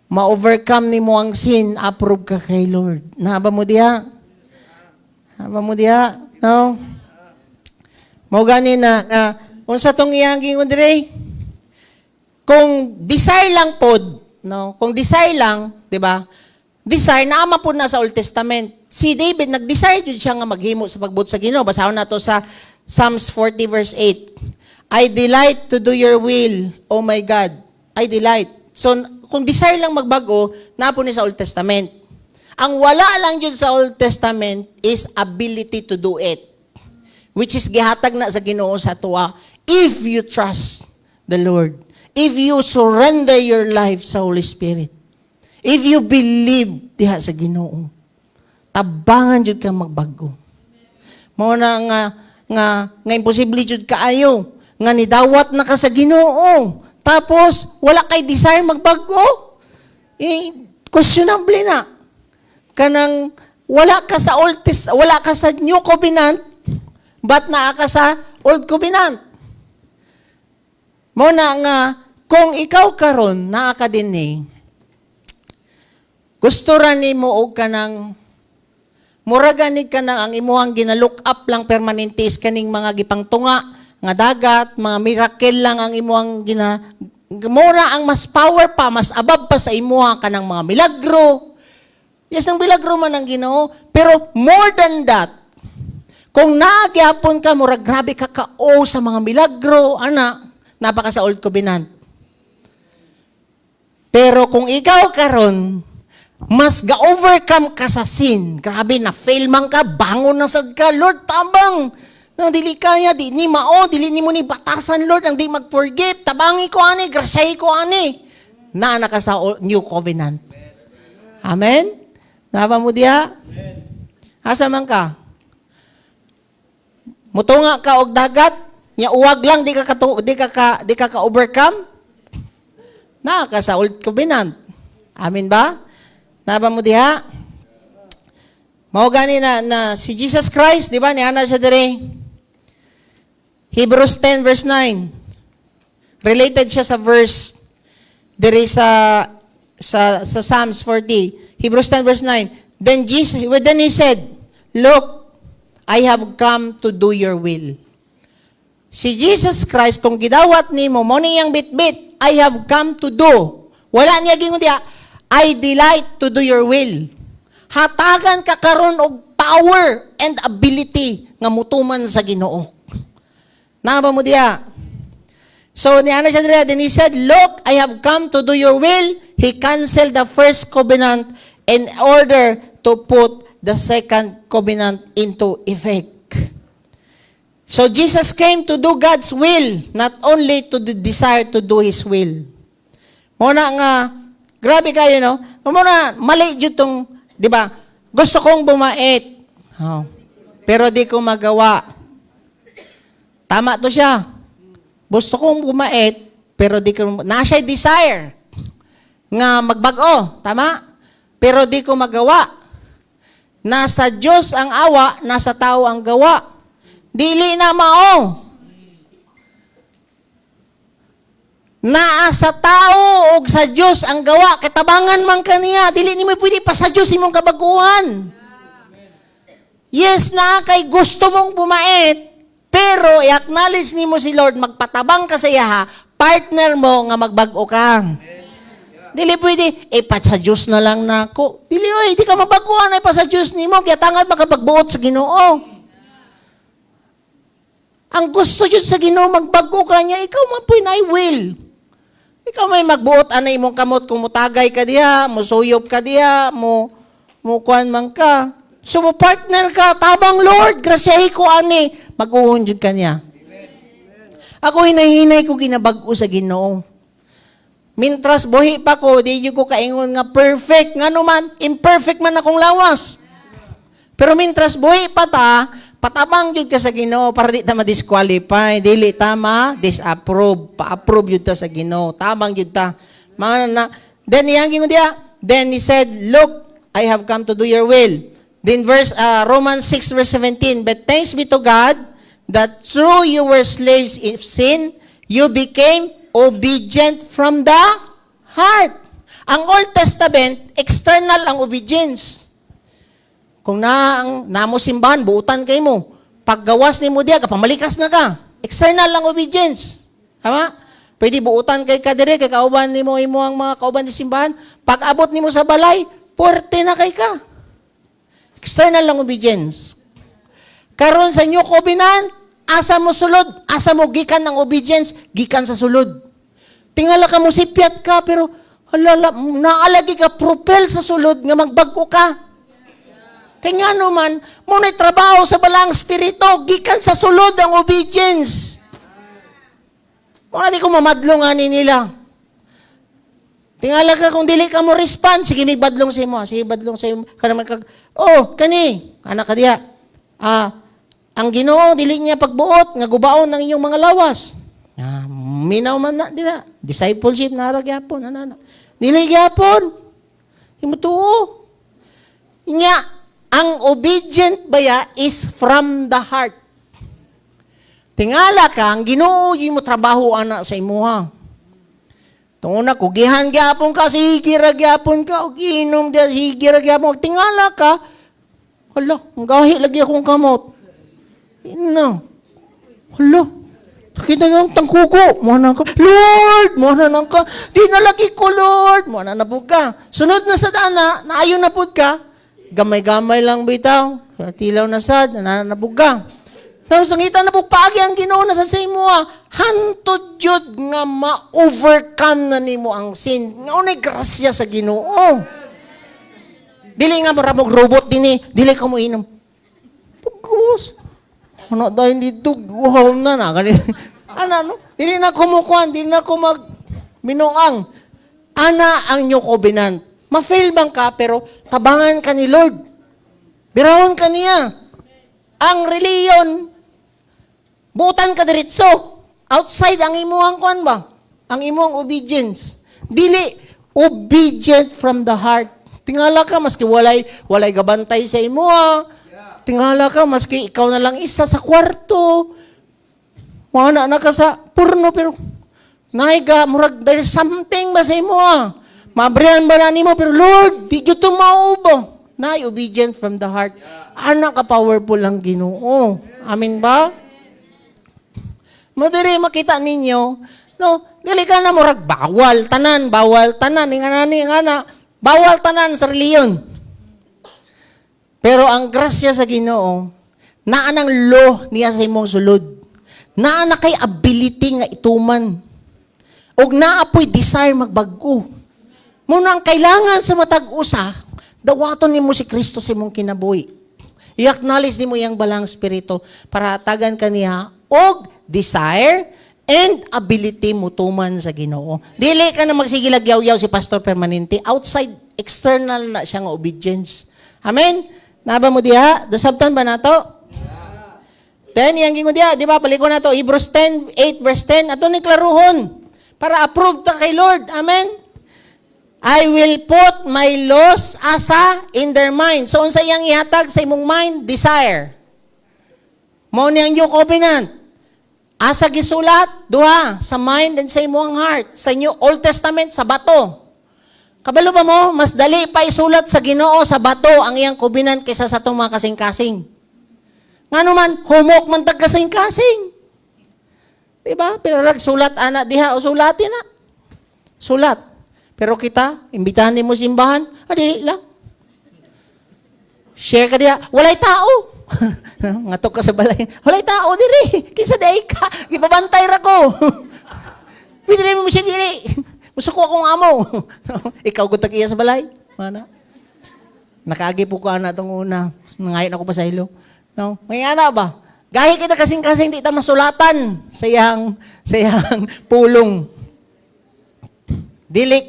Ma-overcome nimo ang sin, approve ka kay Lord. Naba mo diha? Naba mo diha? No? Mao gani na unsa tong iyang gingon dire? Kung desire lang pod, no? Kung desire lang, 'di ba? Desire naama pod na sa Old Testament. Si David nag-desire jud siya nga maghimo sa pagbuot sa Ginoo. Basahon nato sa Psalms 40 verse 8. I delight to do your will, oh my God. I delight. So kung desire lang magbago, na po ni sa Old Testament. Ang wala lang jud sa Old Testament is ability to do it. Which is gihatag na sa Ginoo sa tuwa. If you trust the Lord, if you surrender your life sa Holy Spirit, if you believe diha sa Ginoo, tabangan jud ka magbago. Mao na nga imposible jud kaayo nga nidawat na ka sa Ginoo, tapos wala kay desire magbago. Questionable na. Kanang wala ka sa wala ka sa New Covenant, but naa ka sa Old Covenant. Mo na nga, kung ikaw karon naa ka din gusto ra nimo og kanang muraganig ka na ang imuhang ginalook up lang permanentes kaning mga gipangtunga nga dagat, mga miracle lang ang imuhang mura ang mas power pa, mas above pa sa imuha kanang mga milagro. Yes, nang milagro man ang Ginoo, pero more than that, kung nagyapon ka, murag grabe ka ka-o sa mga milagro, napaka sa Old Covenant. Pero kung ikaw karon, mas ga-overcome ka sa sin. Grabe, na-fail man ka, bangon na sad ka, Lord, tabang. No, dili kaya, di ni mao, dili ni mo ni batasan, Lord, ang di mag-forgive, tabangi ko ani, grasyay ko ani. Na ka sa New Covenant. Amen? Naba mo diha? Asa man ka? Mutunga ka og dagat, nya uwag lang di ka overcome. Na ka sa Old Covenant. Amen ba? Naba mo diha? Mao gani na si Jesus Christ, di ba? Ni ana siya dire. Hebrews 10 verse 9. Related siya sa verse dire sa Psalms 40. Hebrews 10 verse 9. Then he said, "Look, I have come to do your will." Si Jesus Christ, kung gidawat nimo mo niyang bitbit, I have come to do. Wala niya gingon diha, I delight to do your will. Hatagan ka karon og power and ability nga mutuman sa Ginoo. Naba mo diha? So ni ana siya diha, then he said, "Look, I have come to do your will." He canceled the first covenant in order to put the second covenant into effect. So Jesus came to do God's will, not only to desire to do His will. Muna nga, grabe kayo, no? Muna, mali dito tong, di ba? Gusto kong bumait. Oh. Pero di ko magawa. Tama to siya. Gusto kong bumait, pero di ko, nasa'y desire nga magbago. Tama? Pero di ko magawa. Nasa Diyos ang awa, nasa tao ang gawa. Dili na mao. Naa sa tao o sa Diyos ang gawa. Katabangan man kaniya. Dili ni mo pwede pa sa Diyos imong kabaguhan. Yes na, kay gusto mong bumait, pero i-acknowledge ni mo si Lord, magpatabang ka sa iya, partner mo nga magbago ka. Dili pwede, pa sa Diyos na lang nako. Dili, di ka mabaguhan, pa sa Diyos ni mo, kaya tangad makapagbuot sa Ginoo. Ang gusto yun sa Ginoo, magbago ka niya, ikaw man po na will. Ikaw may magbuot, anay mong kamot, kung mutagay ka diha, musuyop ka diha, mukuan man ka. So, mo partner ka, tabang Lord, grasyahi ko ani, mag-uhon jud ka niya. Ako hinahinay ko ginabago sa Ginoo. Mintras buhi pa ko, di ko kaingon nga perfect, nga naman, imperfect man akong lawas. Pero mintras buhi pa ta, patabang jud ka sa Ginoo para di ta ma-disqualify, dili ta ma-disapprove, pa-approve jud ta sa Ginoo. Tabang jud ta. Then iyang gingon diya, then he said, "Look, I have come to do your will." Then Romans 6 verse 17, "But thanks be to God that through you were slaves of sin, you became obedient from the heart." Ang Old Testament, external ang obedience. Kung namo simbahan, buutan kay mo. Paggawas ni mo diya, kapamalikas na ka. External ang obedience. Tama? Pwede buutan kay kadire, kay kauban ni mo ang mga kauban ni simbahan. Pag abot ni mo sa balay, puwerte na kay ka. External lang obedience. Karon sa New Covenant, asa mo sulod, asa mo gikan ng obedience, gikan sa sulod. Tingala ka mo sipyat ka, pero naalagi ka propel sa sulod nga magbag-o ka. Kaya nga naman, muna'y trabaho sa balang spirito, gikan sa sulod ang obedience. Muna di ko mamadlong ani nila. Tingala ka kung dili ka mo respond, sige may badlong sa imo, sige badlong sa imo. Kani, anak ka diya. Ang Ginoo dili niya pagbuot nga gubaon ng inyong mga lawas. Minaw man na dila. Discipleship na ra gyapon, ana. Dili gyapon. Himutuo. Nya ang obedient baya is from the heart. Tingala ka, ang Ginoo mo trabaho ana sa imuha. Tunguna, kugihan gyapon ka, sige ra gyapon ka, o giinom dia, sige ra gyapon. Tingala ka, hala, ang gahi lagi akong kamot. Ina, hala, nakita nga ang tangkuko, muhanan ka, Lord, muhanan ka, di na lagi ko, Lord, muhanan na po ka. Sunod na sa dana, naayon na po ka, gamay-gamay lang bitaw, tilaw na sad, nananabog ka. Tapos nangita na po paagi ang Ginoo na sa imo hantod jud nga ma-overcome na nimo ang sin. Nga unay grasya sa Ginoo. Dili nga maramog robot dinhi, dili ka mo inom. Pagkus. Ano dahil dito guhaw na kani. No? Dili na kumukuan, dili na ko minuang. Ana ang New Covenant. Ma-fail bang ka pero tabangan ka ni Lord. Birawon ka niya. Ang reliyon buutan ka diretso. Outside ang imuhang kuan ba? Ang imuhang obedience. Dili obedient from the heart. Tingala ka maski walay gabantay sa imuha. Tingala ka maski ikaw na lang isa sa kwarto. Wala na ka sa purno pero naiga murag there's something ba sa imuha. Mabrihan ba na nimo pero Lord, di gyud to maubo. Nay obedient from the heart. Ana ka powerful ang Ginoo. Amen ba? Madiri makita ninyo, no, dili ka na murag bawal tanan, bawal tanan sa reliyon. Pero ang grasya sa Ginoo, naa nang law niya sa imong sulod. Naa na kay ability nga ituman. Og naa po'y desire magbag-o. Muna ang kailangan sa matag usa, dawaton nimo si Kristo sa imong kinabuhi. I-acknowledge nimo yang balang spirito para hatagan kaniya og desire and ability mutuman sa Ginoo. Dili ka na magsigilagyaw-yaw si Pastor Permanente. Outside, external na siya nga obedience. Amen? Naba mo diha? Dasabtan ba nato? Then, yang gingon diha, di ba? Paliko na to. Hebrews 10:8 verse 10. Ato ni klaruhon. Para approve ta kay Lord. Amen? I will put my laws asa in their mind. So, unsa iyang ihatag sa imong mind? Desire. Mao ni ang New Covenant. Asa gisulat, duha, sa mind and sa imong heart. Sa New Old Testament, sa bato. Kabalo ba mo, mas dali pa isulat sa Ginoo sa bato ang iyang covenant kaysa sa itong mga kasing-kasing. Nga naman, humok man tag kasing-kasing. Diba? Pero sulat anak diha o sulatin na. Sulat. Pero kita, imbitahan mo simbahan, dili lang. Share ka diha, walay tao. Ngatok ka sa balay. Walay tao diri. Kinsa day ka? Gipabantay ra ko. Pwede mo siya diri. Musuko akong amo. Ikaw gutag iya sa balay. Mana? Nakaagi po ko ana tong una. Nangayon ako pa sa ilo. No? May ana ba? Gahi kita kasing-kasing di ta masulatan sa iyang pulong. Dili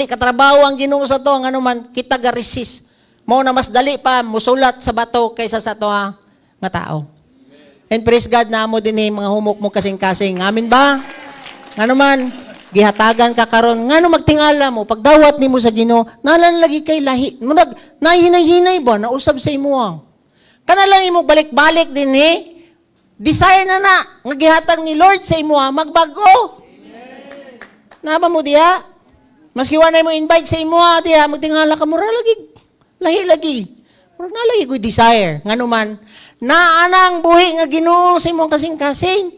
ka trabaho ang Ginoo sa to, ang ano man kita ga resist. Mao na mas dali pa musulat sa bato kaysa sa to nga tao. And praise God na mo din mga humok mo kasing-kasing. Amin ba? Ngano man, gihatagan ka karon, ngano magtingala mo, pagdawat nimo sa Ginoo, nalan lagi kay lahi. Munag nahinay-hinay ba nausab sa imo? Kana lang imo balik-balik din desire na nga gihatag ni Lord sa imo magbago. Amen. Naba mo diha? Maski wa na mo invite sa imo diha, magtingala ka mura lagi. Lahi lagi. Murag na lagi ko desire. Ngano man, naanang buhi nga Ginoo sa imong kasing-kasing.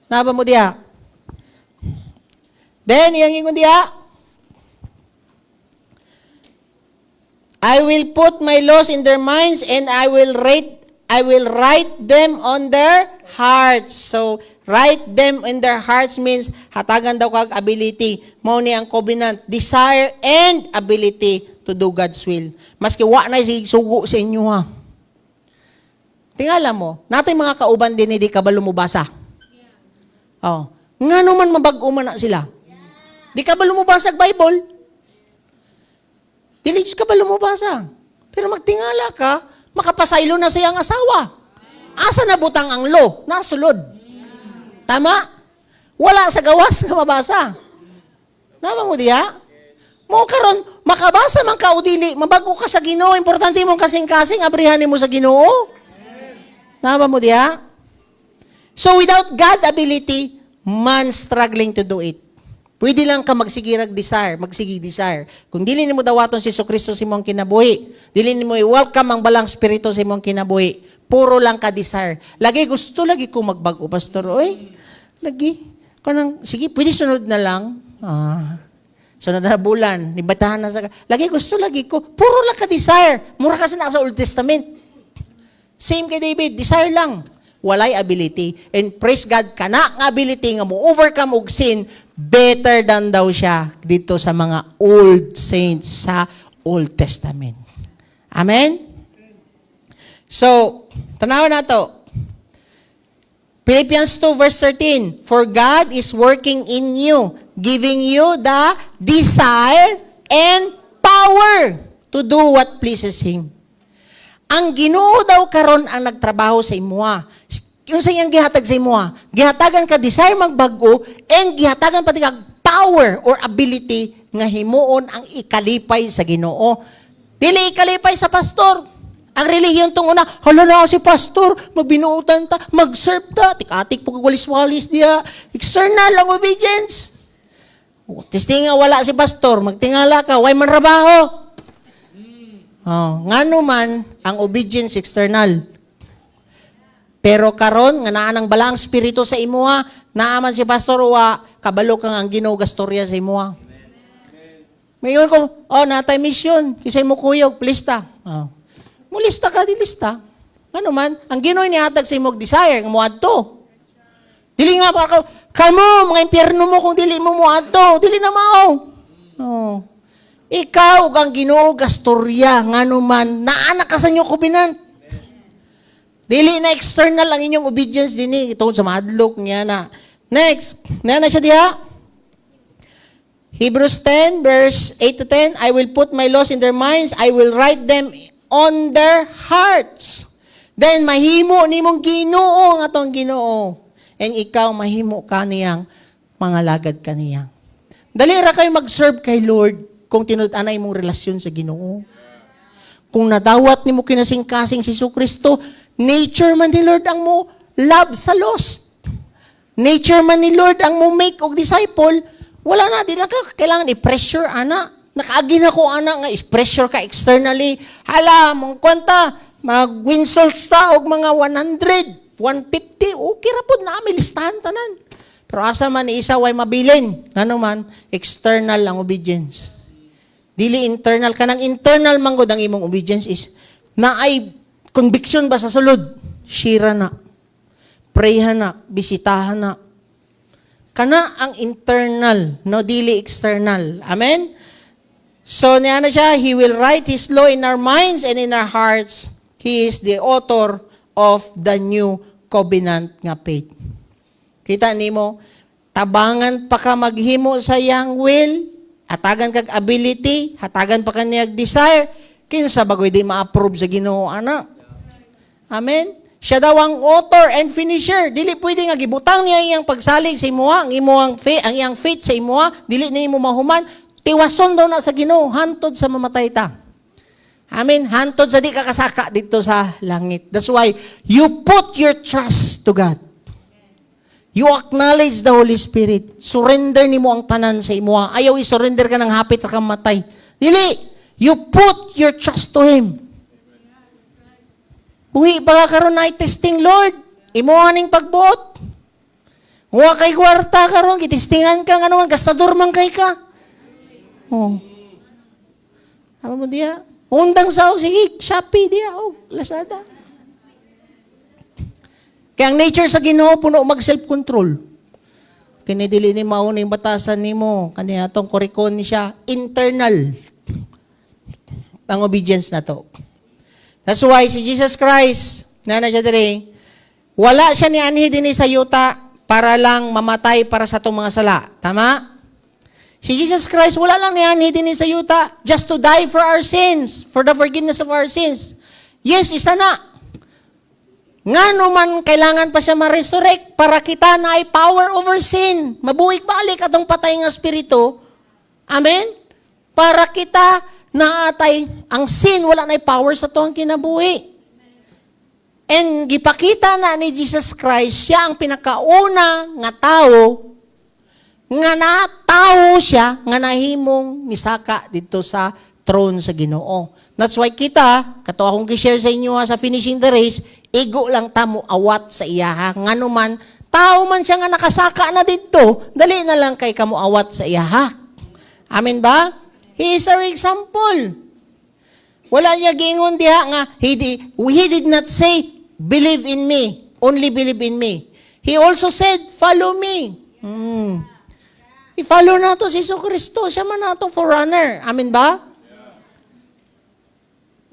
Naba mo diha? Then yang ingon diha, I will put my laws in their minds and I will write them on their hearts. So, write them in their hearts means hatagan daw kag ability. Mao ni ang covenant, desire and ability to do God's will. Maski wa na sugo sa inyo ha. Tingala mo, natay mga kauban din di kabalo mo basa. Oh, ngano man mabag-o man na sila. Di kabalo mo basa ang Bible. Dili ka ba lumabasa? Pero magtingala ka, makapasaylo na siyang asawa. Asa na butang ang law? Nasulod. Tama? Wala sa gawas nga mabasa. Nama mo diya? Mo karon makabasa man ka o dili, mabago ka sa Ginoo, importante mong kasing-kasing abrihanin mo sa Ginoo. Nama mo diya? So without God ability, man struggling to do it. Pwede lang ka magsigirag desire, magsigig desire. Kung dili nimo dawaton si Jesucristo sa imong kinabuhi, dili nimo i-welcome ang balang spirito sa imong kinabuhi, puro lang ka desire. Lagi gusto lagi ko magbago, pastor. Oy, lagi. Kanang sige, pwede sunod na lang. Sunod na bulan, nibatahan na sa lagi gusto lagi ko, puro lang ka desire. Mura kasi na sa Old Testament. Same kay David, desire lang. Walay ability. And praise God, kana nga ability nga mo overcome og sin, better than daw siya dito sa mga old saints sa Old Testament. Amen? So, tanawan na to. Philippians 2 verse 13, for God is working in you, giving you the desire and power to do what pleases Him. Ang Ginoo daw karon ang nagtrabaho sa imuha. Yung sa iyang gihatag sa imuha, gihatagan ka desire magbago and gihatagan pati kag power or ability nga himuon ang ikalipay sa Ginoo. Dili ikalipay sa pastor. Ang relihiyon tong una, hala na si pastor, magbinuutan ta, mag-serve ta, tik-atik po walis-walis diya. External lang obedience. Testing nga wala si pastor, magtingala ka, way man trabaho. Ngano man ang obedience external. Pero karon nga naa nang balang spirito sa imuha, naaman si pastor wa kabalo kang ang Ginoo gastorya sa imuha. Mayon ko, natay mission, kisay mo kuyog, lista. Mulista ka di lista. Ano man, ang Ginoo nihatag sa imong desire nga moadto. Dili nga pa kamo mga impyerno mo kung dili mo moadto, dili na mao. Ikaw ug ang Ginoo gastorya ngano man naa ka sa inyo covenant. Dili na external ang inyong obedience dinhi tungod sa madlok niya na. Next, na siya diha. Hebrews 10 verse 8 to 10, I will put my laws in their minds, I will write them on their hearts. Then mahimo nimong Ginoo ang atong Ginoo. And ikaw mahimo ka niyang mga lagad kaniyang. Dali ra kay mag-serve kay Lord kung tinud-anay mong relasyon sa Ginoo. Kung nadawat nimo kinasing-kasing si Jesucristo, nature man ni Lord ang mo love sa lost. Nature man ni Lord ang mo make og disciple, wala na, di lang ka kailangan i-pressure, ana. Nakaagi na ko, ana, nga i-pressure ka externally. Hala, mong kwanta, mag-win souls ta og mga 100, 150, okay ra pod na, may listahan tanan. Pero asa man isa way mabilin, ano man, external ang obedience. Dili internal, kanang internal manggod ang imong obedience is, na ay conviction ba sa sulod? Shira na. Prayhan na. Bisitahan na. Kana ang internal, no dili external. Amen? So, niya na siya, He will write His law in our minds and in our hearts. He is the author of the new covenant nga faith. Kita nimo, tabangan pa ka maghimo sa yang will, hatagan kag ability, hatagan pa ka niyag desire, kinsa bagoy di ma-approve sa Ginoo ana. Amen? Siya daw ang author and finisher. Dili pwede nga gibutang niya iyang pagsalig sa imuha, ang iyang faith sa imuha, dili na imo mahuman, tiwason daw na sa Ginoo, hantod sa mamatay ta. Amen. Hantod sa di kakasaka dito sa langit. That's why you put your trust to God. You acknowledge the Holy Spirit. Surrender nimo ang tanan sa imuha. Ayaw i-surrender ka ng hapit ka matay. Dili. You put your trust to Him. Uy, baka karon na testing, Lord. Imuhaning pagbuot. Huwa kay kwarta karon, kitestingan ka, ano man, gastador man kay ka. Oh. Ano mo diya? Undang sa sige, Shopee diya, Lazada. Kaya ang nature sa Ginoo puno mag self-control. Kini dili ni mao ning batasan nimo, kani atong korikon siya internal. Ang obedience na to. That's why si Jesus Christ, na siya diri, wala siya ni anhi din sa yuta para lang mamatay para sa itong mga sala. Tama? Si Jesus Christ, wala lang ni anhi din sa yuta just to die for our sins, for the forgiveness of our sins. Yes, isa na. Nga naman kailangan pa siya ma-resurrect para kita na ay power over sin. Mabuhig balik atong patay ng espiritu. Amen? Para kita naatay ang sin, wala na power sa tuwang kinabuhi. And gipakita na ni Jesus Christ, siya ang pinakauna nga tao, nga natao siya, nga nahimong misaka dito sa throne sa Ginoo. That's why kita, kato akong gi-share sa inyo sa finishing the race, igo lang tamo awat sa iyaha. Nga naman, tao man siya nga nakasaka na dito, dali na lang kay kamo awat sa iyaha. Amen ba? He is our example. Wala niya giingon diha nga, he did not say, believe in me, only believe in me. He also said, follow me. I-follow na to si Jesucristo, siya man na itong forerunner. Amen ba?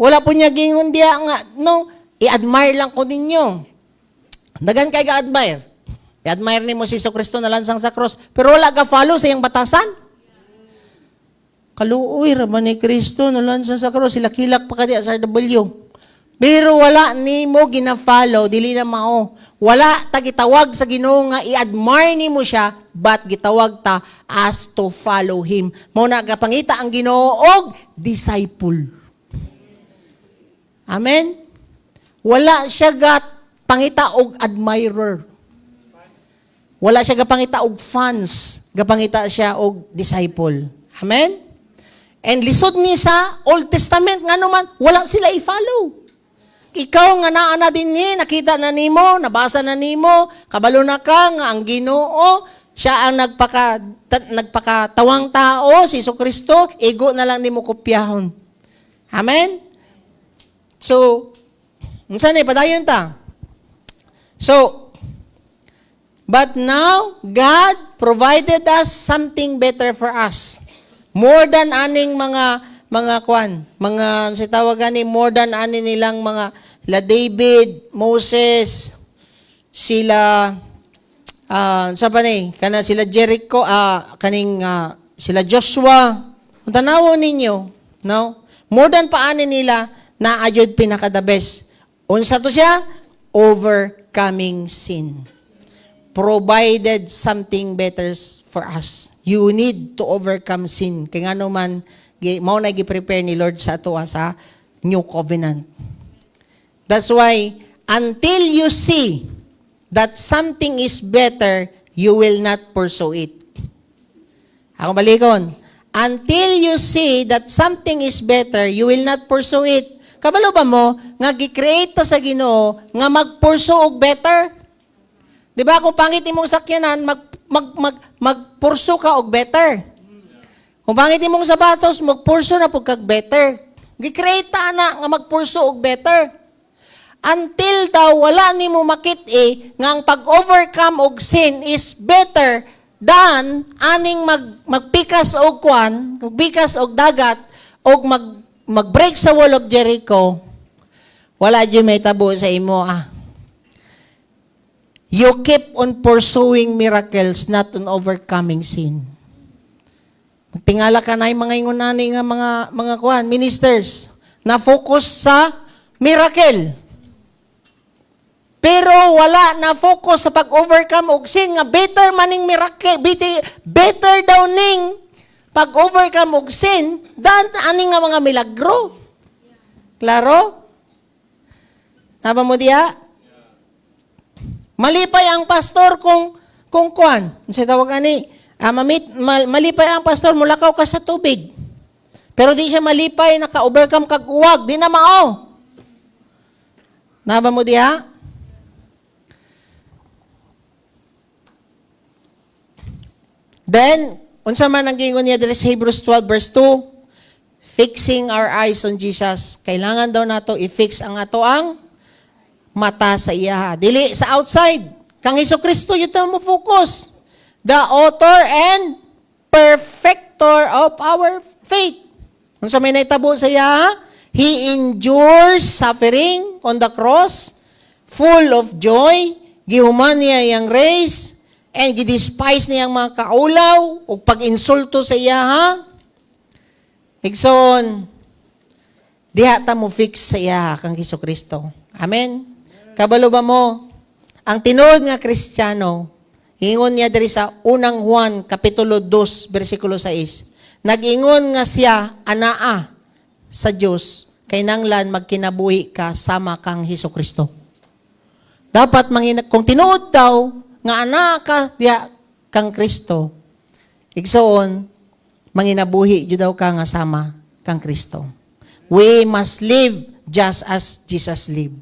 Wala po niya giingon diha nga, no, i-admire lang ko ninyo. Dagan kay ga-admire. I-admire ni mo si Jesucristo na lansang sa cross, pero wala ka follow sa iyang batasan. Kaluoy, raman ni Kristo, nalansan sa cross, sila kilak pa kadi sa RW. Pero wala ni mo gina-follow, dili na mao. Wala ta gitawag sa Ginoo nga i-admire ni mo siya, but gitawag ta as to follow Him. Mao na gapangita ang Ginoo og disciple. Amen? Wala siya pangita og admirer. Wala siya gapangita og fans. Gapangita siya og disciple. Amen? And lisod ni sa Old Testament nga naman, wala sila i-follow. Ikaw nga naana din ni, nakita na nimo, nabasa na nimo, kabalo na ka nga ang Ginoo, siya ang nagpakatawang tao, si Jesucristo, ego na lang nimo kopyahon. Amen? So, unsa ni padayon ta? So, but now God provided us something better for us. More than aning mga kwan, mga si tawagan ni more than aning nilang mga sila David, Moses, sila sa pa ni kana sila Jericho, sila Joshua. Kung tanawon ninyo, no? More than paani nila na ayod pinaka the best. Unsa to siya? Overcoming sin. Provided something better for us. You need to overcome sin. Kaya nga naman, mao na gi-prepare ni Lord sa ato sa New Covenant. That's why, until you see that something is better, you will not pursue it. Ako balikon. Until you see that something is better, you will not pursue it. Kabalo ba mo, nga gi-create ta sa Ginoo, nga mag-pursue og better? Di ba, kung pangit imong sakyanan, magpurso ka og better. Kung pangit imong sapatos, magpurso na pug kag better. Gi-create na nga magpurso og better. Until daw wala nimo makit nga ang pag-overcome og sin is better than aning magpikas og kwan, magpikas og dagat og mag-break sa wall of Jericho. Wala jud may tabo sa imo You keep on pursuing miracles, not on overcoming sin. Magtingala ka na yung mga ingunani nga mga kuhan, ministers, na focus sa miracle. Pero wala na focus sa pag-overcome og sin nga better maning miracle, better daw ning pag-overcome og sin dan ani nga mga milagro. Klaro? Tama mo diya? Malipay ang pastor kung kuan. Unsa tawag ani? Malipay ang pastor mulakaw ka sa tubig. Pero di siya malipay naka-overcome kag uwag, di na mao. Tama mo diya? Then, unsa man ang gingon niya diri sa Hebrews 12 verse 2, fixing our eyes on Jesus. Kailangan daw nato i-fix ang ato ang mata sa iya. Dili sa outside. Kang Hesukristo yun mo focus. The author and perfecter of our faith. Unsa may naitabo sa iya? He endures suffering on the cross, full of joy, gihuman niya yang race, and gidespise niyang mga kaulaw o pag-insulto sa iya, ha? Igsoon, diha ta mo fix sa iya kang Hesukristo. Amen? Kabalo ba mo? Ang tinuod nga Kristiyano, ingon niya diri sa unang Juan, kapitulo 2, versikulo 6, nag-ingon nga siya, anaa sa Diyos, kay nanglan magkinabuhi ka sama kang Hesukristo. Dapat, kung tinuod daw, nga anak ka diya kang Kristo, igsoon, manginabuhi jud daw ka nga sama kang Kristo. We must live just as Jesus lived.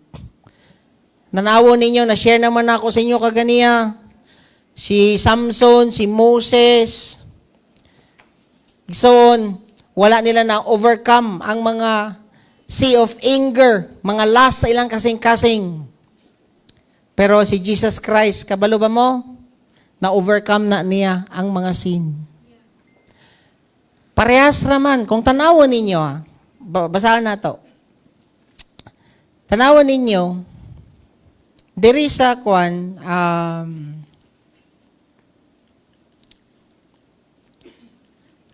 Nanawo ninyo, na-share naman ako sa inyo kaganiya, si Samson, si Moses, igsoon, wala nila na overcome ang mga sea of anger, mga lust sa ilang kasing-kasing. Pero si Jesus Christ, kabalo ba mo? Na-overcome na niya ang mga sin. Parehas raman, kung tanawon ninyo, basahan na to. Tanawon ninyo, diri sa kwan,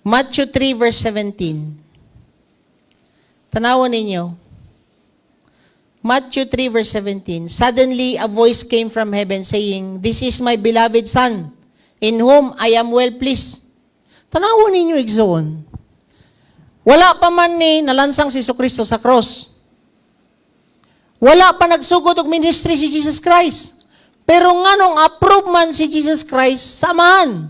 Matthew 3 verse 17. Tanawon ninyo, Matthew 3 verse 17, suddenly a voice came from heaven saying, "This is my beloved Son, in whom I am well pleased." Tanawon ninyo igsoon. Wala pa man ni nalansang si Jesucristo sa cross. Wala pa nagsugod og ministry si Jesus Christ. Pero nganong approve man si Jesus Christ, samahan.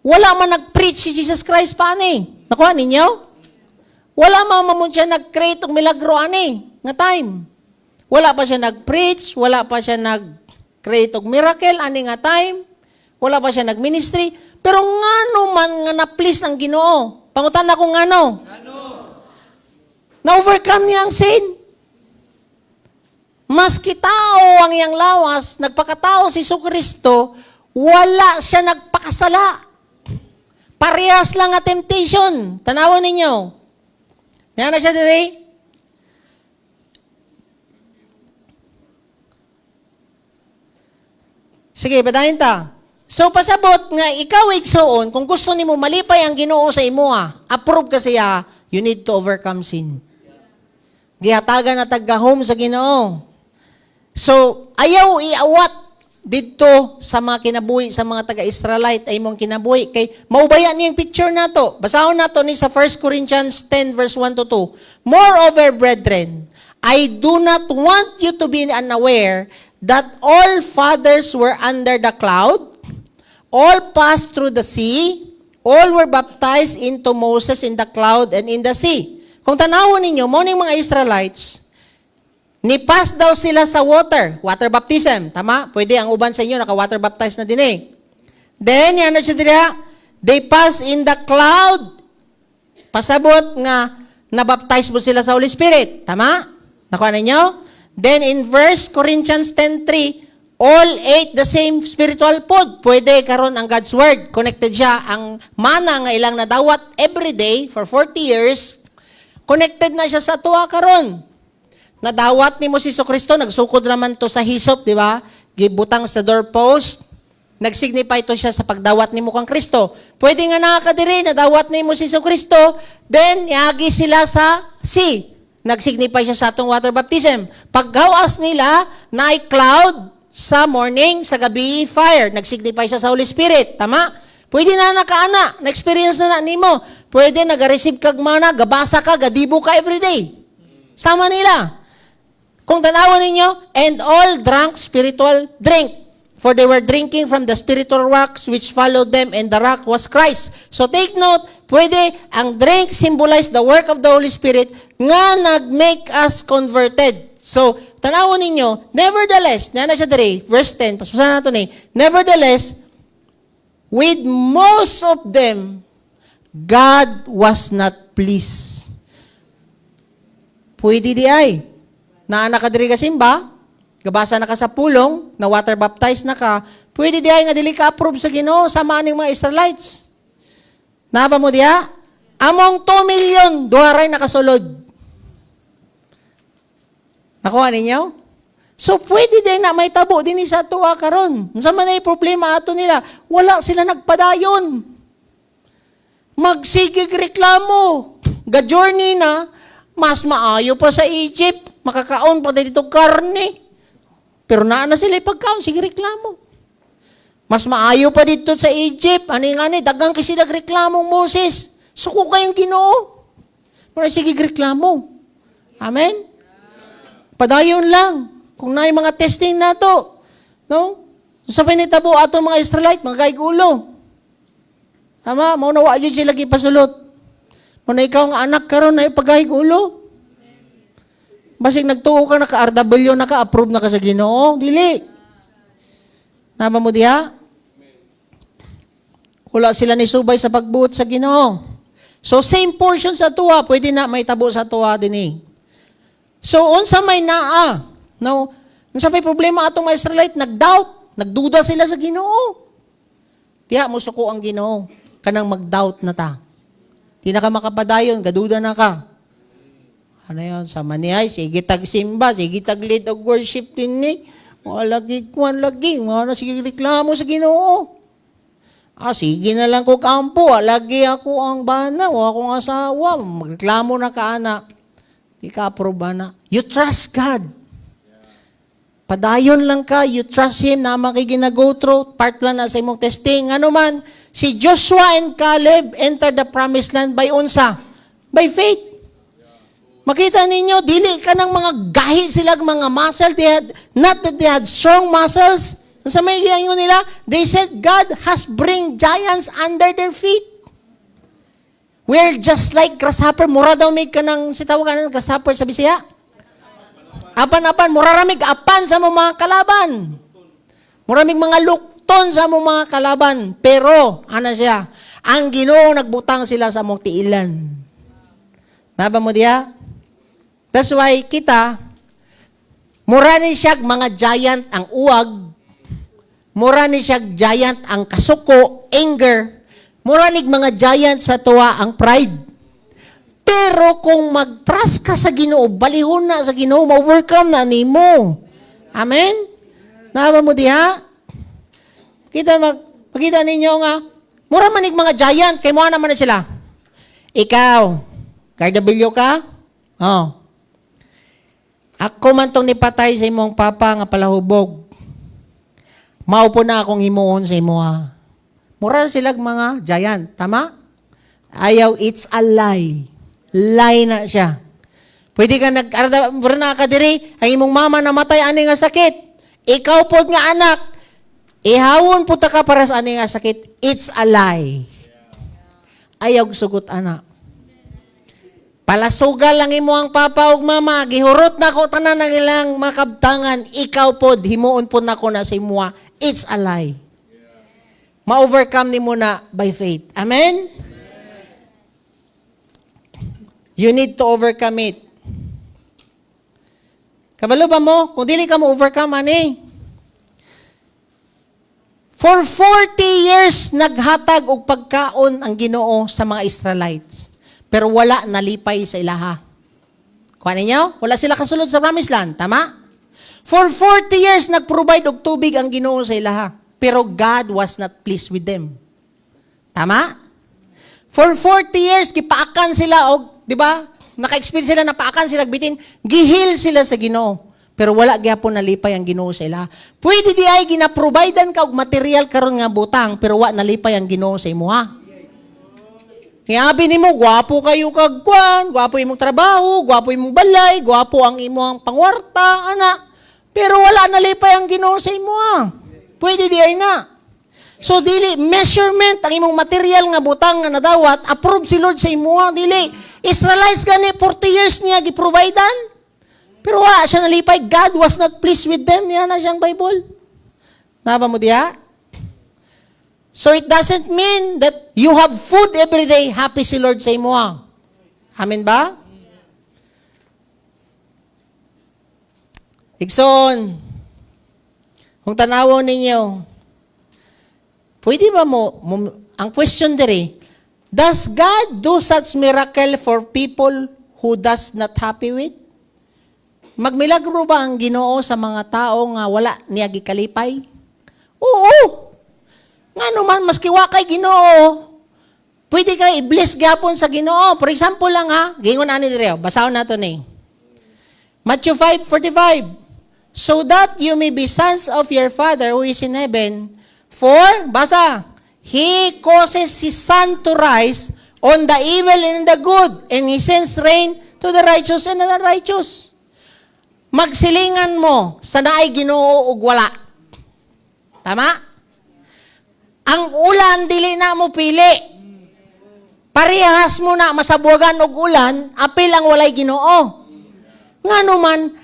Wala man nag-preach si Jesus Christ pa ani. Nakuha ninyo? Wala man siya nag-create og milagro ani nga time. Wala pa siya nag-preach, wala pa siya nag-create og miracle ani nga time. Wala pa siya nag-ministry, pero ngano man nga na-please ang Ginoo? Pangutan na kung ngano? Na-overcome niya ang sin. Maski tao ang iyang lawas, nagpakatao si Jesucristo, wala siya nagpakasala. Parehas lang nga temptation. Tanawon ninyo. Yan na siya dire. Sige, badahin ta. So, pasabot nga, ikaw igsoon, kung gusto nimo malipay ang Ginoo sa imo, approve ka siya, you need to overcome sin. Gihatagan na taga-home sa Ginoo. So, ayaw iawat dito sa mga kinabuhi, sa mga taga-Israelite, ay mong kinabuhi. Kay, maubayan niyang picture na to. Basahon na to ni sa 1 Corinthians 10 verse 1 to 2. Moreover, brethren, I do not want you to be unaware that all fathers were under the cloud, all passed through the sea, all were baptized into Moses in the cloud and in the sea. Kung tanawon ninyo, morning mga Israelites, nipas daw sila sa water baptism. Tama? Pwede ang uban sa inyo, naka-water baptized na din eh. Then, yan na siya dira, they pass in the cloud. Pasabot nga, nabaptize mo sila sa Holy Spirit. Tama? Nakuha ninyo? Then, in 1 Corinthians 10:3, all ate the same spiritual food. Pwede karon ang God's Word. Connected siya. Ang mana nga ilang nadawat every day for 40 years, connected na siya sa tuwa karon. Nadawat ni mo si Jesucristo, nagsukod naman to sa hisop, di ba? Gibutang sa doorpost. Nagsignify to siya sa pagdawat ni mo kang Kristo. Pwede nga nakakadiri, nadawat ni mo si Jesucristo, then iagi sila sa sea. Nag-signify siya sa atong water baptism. Paggawas nila, na cloud sa morning, sa gabi, fire. Nag-signify siya sa Holy Spirit. Tama? Pwede na nakaana. Na-experience na nimo. Pwede nag-receive kag mana, gabasa ka, gadibo ka everyday. Sama nila. Kung tanawan ninyo, and all drank spiritual drink. For they were drinking from the spiritual rocks which followed them, and the rock was Christ. So take note, pwede, ang drink symbolize the work of the Holy Spirit nga nag-make us converted. So, tanawon ninyo, nevertheless, na siya dere, verse 10, pasasahan natin nevertheless, with most of them, God was not pleased. Pwede di ay, na anak ka diri ka simba, gabasa na ka sa pulong, na water baptized na ka, pwede di ay nga dili ka approve sa Ginoo, sama ng mga Israelites. Naba mo diya? Among 2 million, duharay nakasulod. Nakuha ninyo? So, pwede din na may tabo din sa tuwa karon. Sa man ay problema ato nila, wala sila nagpadayon. Magsigig reklamo. Ga-journey na, mas maayo pa sa Egypt. Makakaon pa dito karne. Pero na sila ipagkaon, sige reklamo. Mas maayo pa dito sa Egypt. Ani-ani, dagang kasi nagreklamong Moses. Suko kayong Ginoo. Pero sige reklamo. Amen? Padayon lang. Kung na mga testing na to. No? Sa pinitabo ato mga Israelite, mga kaigulo. Tama? Maunawa yun sila gipasulot. Muna ikaw ang anak karon na ipagkaigulo. Basig nagtuo ka, naka-RW, naka-approve na ka sa Ginoo. Dili. Tama mo diha? Wala sila ni subay sa pagbuot sa Ginoo. So, same portion sa tuwa, pwede na may tabo sa tuwa din eh. So, unsa may naa, no? Unsa may problema atong mga Israelite, nag-doubt, nagduda sila sa Ginoo. Tiya, musuko ang Ginoo, kanang mag-doubt na ta. Di na ka makapadayon, gaduda na ka. Ano yun, sa manihay, sige tag-simba, sige tag-lead of worship din ni. Lagi, mga sige reklamo sa Ginoo. Sige na lang ko kampo, lagi ako ang bana, o akong asawa, magreklamo na ka, anak. Di ka aproba na. You trust God. Padayon lang ka, you trust Him na makikina-go through, part lang na sa imong testing. Ano man, si Joshua and Caleb entered the promised land by unsa? By faith. Makita ninyo, dili ka ng mga gahi silang mga muscle. Not that they had strong muscles. Sa may ginagawa nila, they said, God has bring giants under their feet. We're just like grasshopper. Mura daw may ka ng, sitawa ka ng grasshopper sa Bisaya. Apan-apan, muraramig apan sa mga kalaban. Muramig mga lukton sa mga kalaban. Pero, ano siya? Ang Ginoo nagbutang sila sa mong tiilan. Naba mo diya? That's why kita, mura ni siya mga giant ang uwag, mura ni siya giant ang kasuko, anger, muranig mga giant sa tuwa ang pride. Pero kung mag-trust ka sa Ginoo, balihon na sa Ginoo, ma-overcome na nimo. Amen? Naba mo diha? Makita ninyo nga, mura manig mga giant, kay mo naman na sila. Ikaw, gardabilyo ka? Oh. Ako man tong nipatay sa imong papa nga palahubog. Maupo na akong himuon sa imo ha. Mura silag mga giant. Tama? Ayaw, it's a lie. Lie na siya. Pwede ka na ka diri, ang imong mama namatay ani nga sakit. Ikaw pod nga anak, ihawon po ta ka para sa ani nga sakit. It's a lie. Ayaw sugot anak. Palasugal lang imo ang papa ug mama, gihurot na ko tanan ng ilang makabtangan, ikaw pod himuon pod nako na sa imuha. It's a lie. Ma-overcome nimo na by faith. Amen? You need to overcome it. Kabalo ba mo? Kung dili ka mo overcome, ani? For 40 years, naghatag og pagkaon ang Ginoo sa mga Israelites. Pero wala nalipay sa ilaha. Kuha ninyo? Wala sila kasulod sa promised land. Tama? For 40 years, nag-provide og tubig ang Ginoo sa ilaha. Pero God was not pleased with them. Tama? For 40 years, kipaakan sila og, di ba? naka-experience sila, napaakan sila, bitin, gihil sila sa Ginoo. Pero wala gyapon nalipay ang Ginoo sa ila. Pwede di ay ginaprovidean ka og material karon nga butang, pero wa nalipay ang Ginoo sa imuha. Iabi nimo, gwapo kayo kag kwan, gwapo imong trabaho, gwapo imong balay, gwapo ang imong pangwarta, ana. Pero wala nalipay ang Ginoo sa imuha. Pwede di ay na. So dili measurement ang imong material nga butang nga nadawat, approve si Lord sa imuha, dili. Israelites gani 40 years niya giprovidean. Pero wala siya nalipay. God was not pleased with them. Niya na siyang Bible. Naba mo diya? So it doesn't mean that you have food every day. Happy si Lord sa imuha. Amen ba? Ikson, kung tanawon ninyo, pwede ba ang question dere, does God do such miracle for people who does not happy with? Magmilagro ba ang Ginoo sa mga tao nga wala niya gikalipay? Oo. Nga naman, maski wa kay Ginoo, pwede ka i-bless gyapon sa Ginoo. For example lang ha, gingon ani dire, basahon nato ni. Matthew 5:45. So that you may be sons of your Father who is in heaven, for, basa, He causes His sun to rise on the evil and the good, and He sends rain to the righteous and the unrighteous. Magsilingan mo sa naay Ginoo ug wala. Tama? Ang ulan dili na mo pili. Parehas mo na masabugan og ulan, apil ang walay Ginoo. Ngano man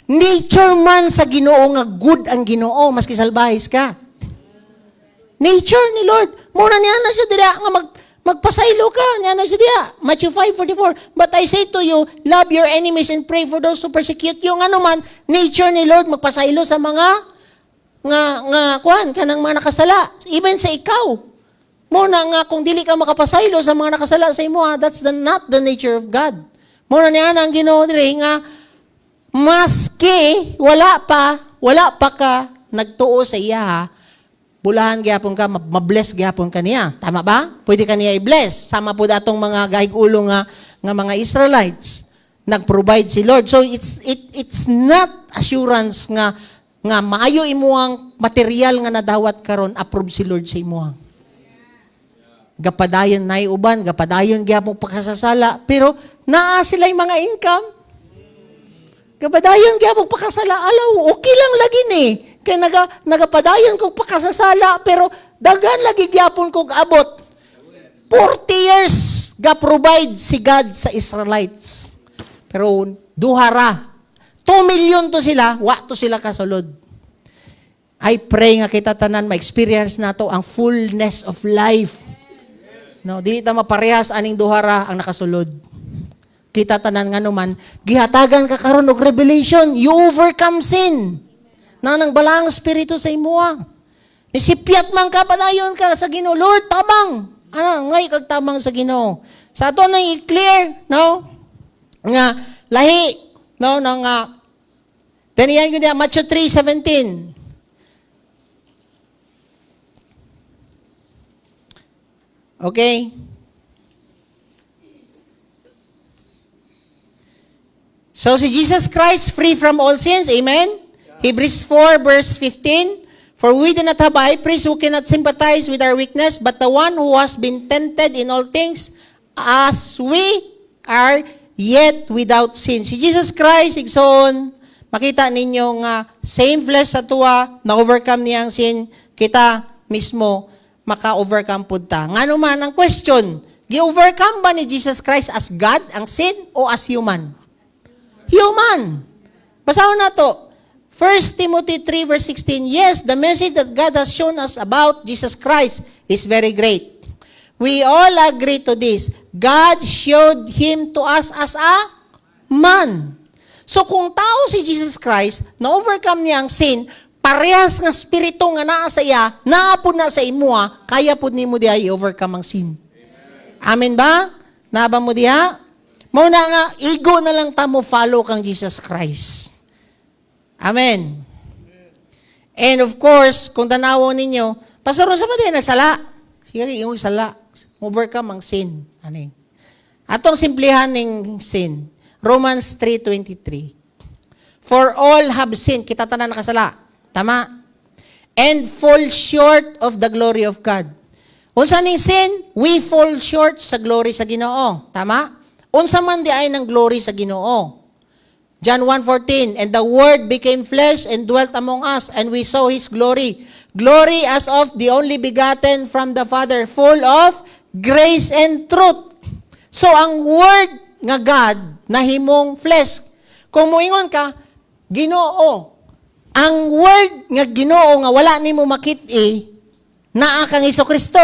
nature man sa Ginoo nga good ang Ginoo maski salbahis ka. Nature ni Lord. Muna niya na siya dira nga magpasaylo ka. Niya na siya diya. Matthew 5:44. But I say to you, love your enemies and pray for those who persecute you. Nga naman, nature ni Lord magpasaylo sa mga kanang mga nakasala. Even sa ikaw. Muna nga, kung dili ka makapasaylo sa mga nakasala sa imo, that's not the nature of God. Muna niya na ang Ginoo diri nga, maski wala pa ka nagtuo sa iya, bulahan gyapon ka, mabless gyapon ka niya. Tama ba? Pwede ka niya i-bless. Sama po datong mga gahig-ulo nga mga Israelites. Nag-provide si Lord. So it's not assurance nga maayo imuang material nga nadawat karon, approve si Lord sa imuha. Gapadayon na uban, gapadayon gyapon pakasasala, pero naa sila yung mga income. Gapadayon gyapon pakasala, alaw, okay lang lagi ni. Kaya nagapadayon kong pakasasala, pero dagan lagi gyapon kong abot. 40 years ga-provide si God sa Israelites. Pero duhara. 2 million to sila, wa to sila kasulod. I pray nga kita tanan ma-experience nato ang fullness of life. No, dili ta maparehas aning duhara ang nakasulod. Kita tanan nga naman, gihatagan ka karon og revelation, you overcome sin. Nang balang espiritu sa imuha. Isipyat man ka, padayon ka sa Ginoo. Lord, tabang. Ngay kag tabang sa Ginoo. Sa ato nang i-clear, no? Nga, lahi, no? Taniyan ko niya, Matthew 3:17. Okay? So, si Jesus Christ, free from all sins. Amen? Hebrews 4 verse 15, for we do not have a high priest who cannot sympathize with our weakness, but the one who has been tempted in all things as we are yet without sin. Si Jesus Christ, igsoon, makita ninyo nga same flesh sa tuwa, na-overcome niya ang sin, kita mismo maka-overcome po ta. Nga naman, ang question, gi-overcome ba ni Jesus Christ as God ang sin o as human? Human. Basahon na to. 1 Timothy 3 verse 16, yes, the message that God has shown us about Jesus Christ is very great. We all agree to this. God showed Him to us as a man. So kung tao si Jesus Christ, na-overcome niya ang sin, parehas nga spirito nga naa sa iya, naapod na sa imuha, kaya po ni mo diya i-overcome ang sin. Amen ba? Naba mo diya? Mauna nga, ego na lang ta mo follow kang Jesus Christ. Amen. And of course, kung tanawo ninyo, Pastor, sa ba din nagsala? Sige, yung sala. Overcome ang sin. Ano Atong simplihan ning sin. Romans 3:23. For all have sinned, kita tanan nakasala. Tama? And fall short of the glory of God. Unsa ning sin? We fall short sa glory sa Ginoo. Tama? Unsa man di ay ng glory sa Ginoo. John 1:14, and the Word became flesh and dwelt among us, and we saw His glory. Glory as of the only begotten from the Father, full of grace and truth. So, ang Word nga God, nahimong flesh. Kung moingon ka, Ginoo. Ang Word nga Ginoo nga wala nimo makit-i, naa kang Hesukristo.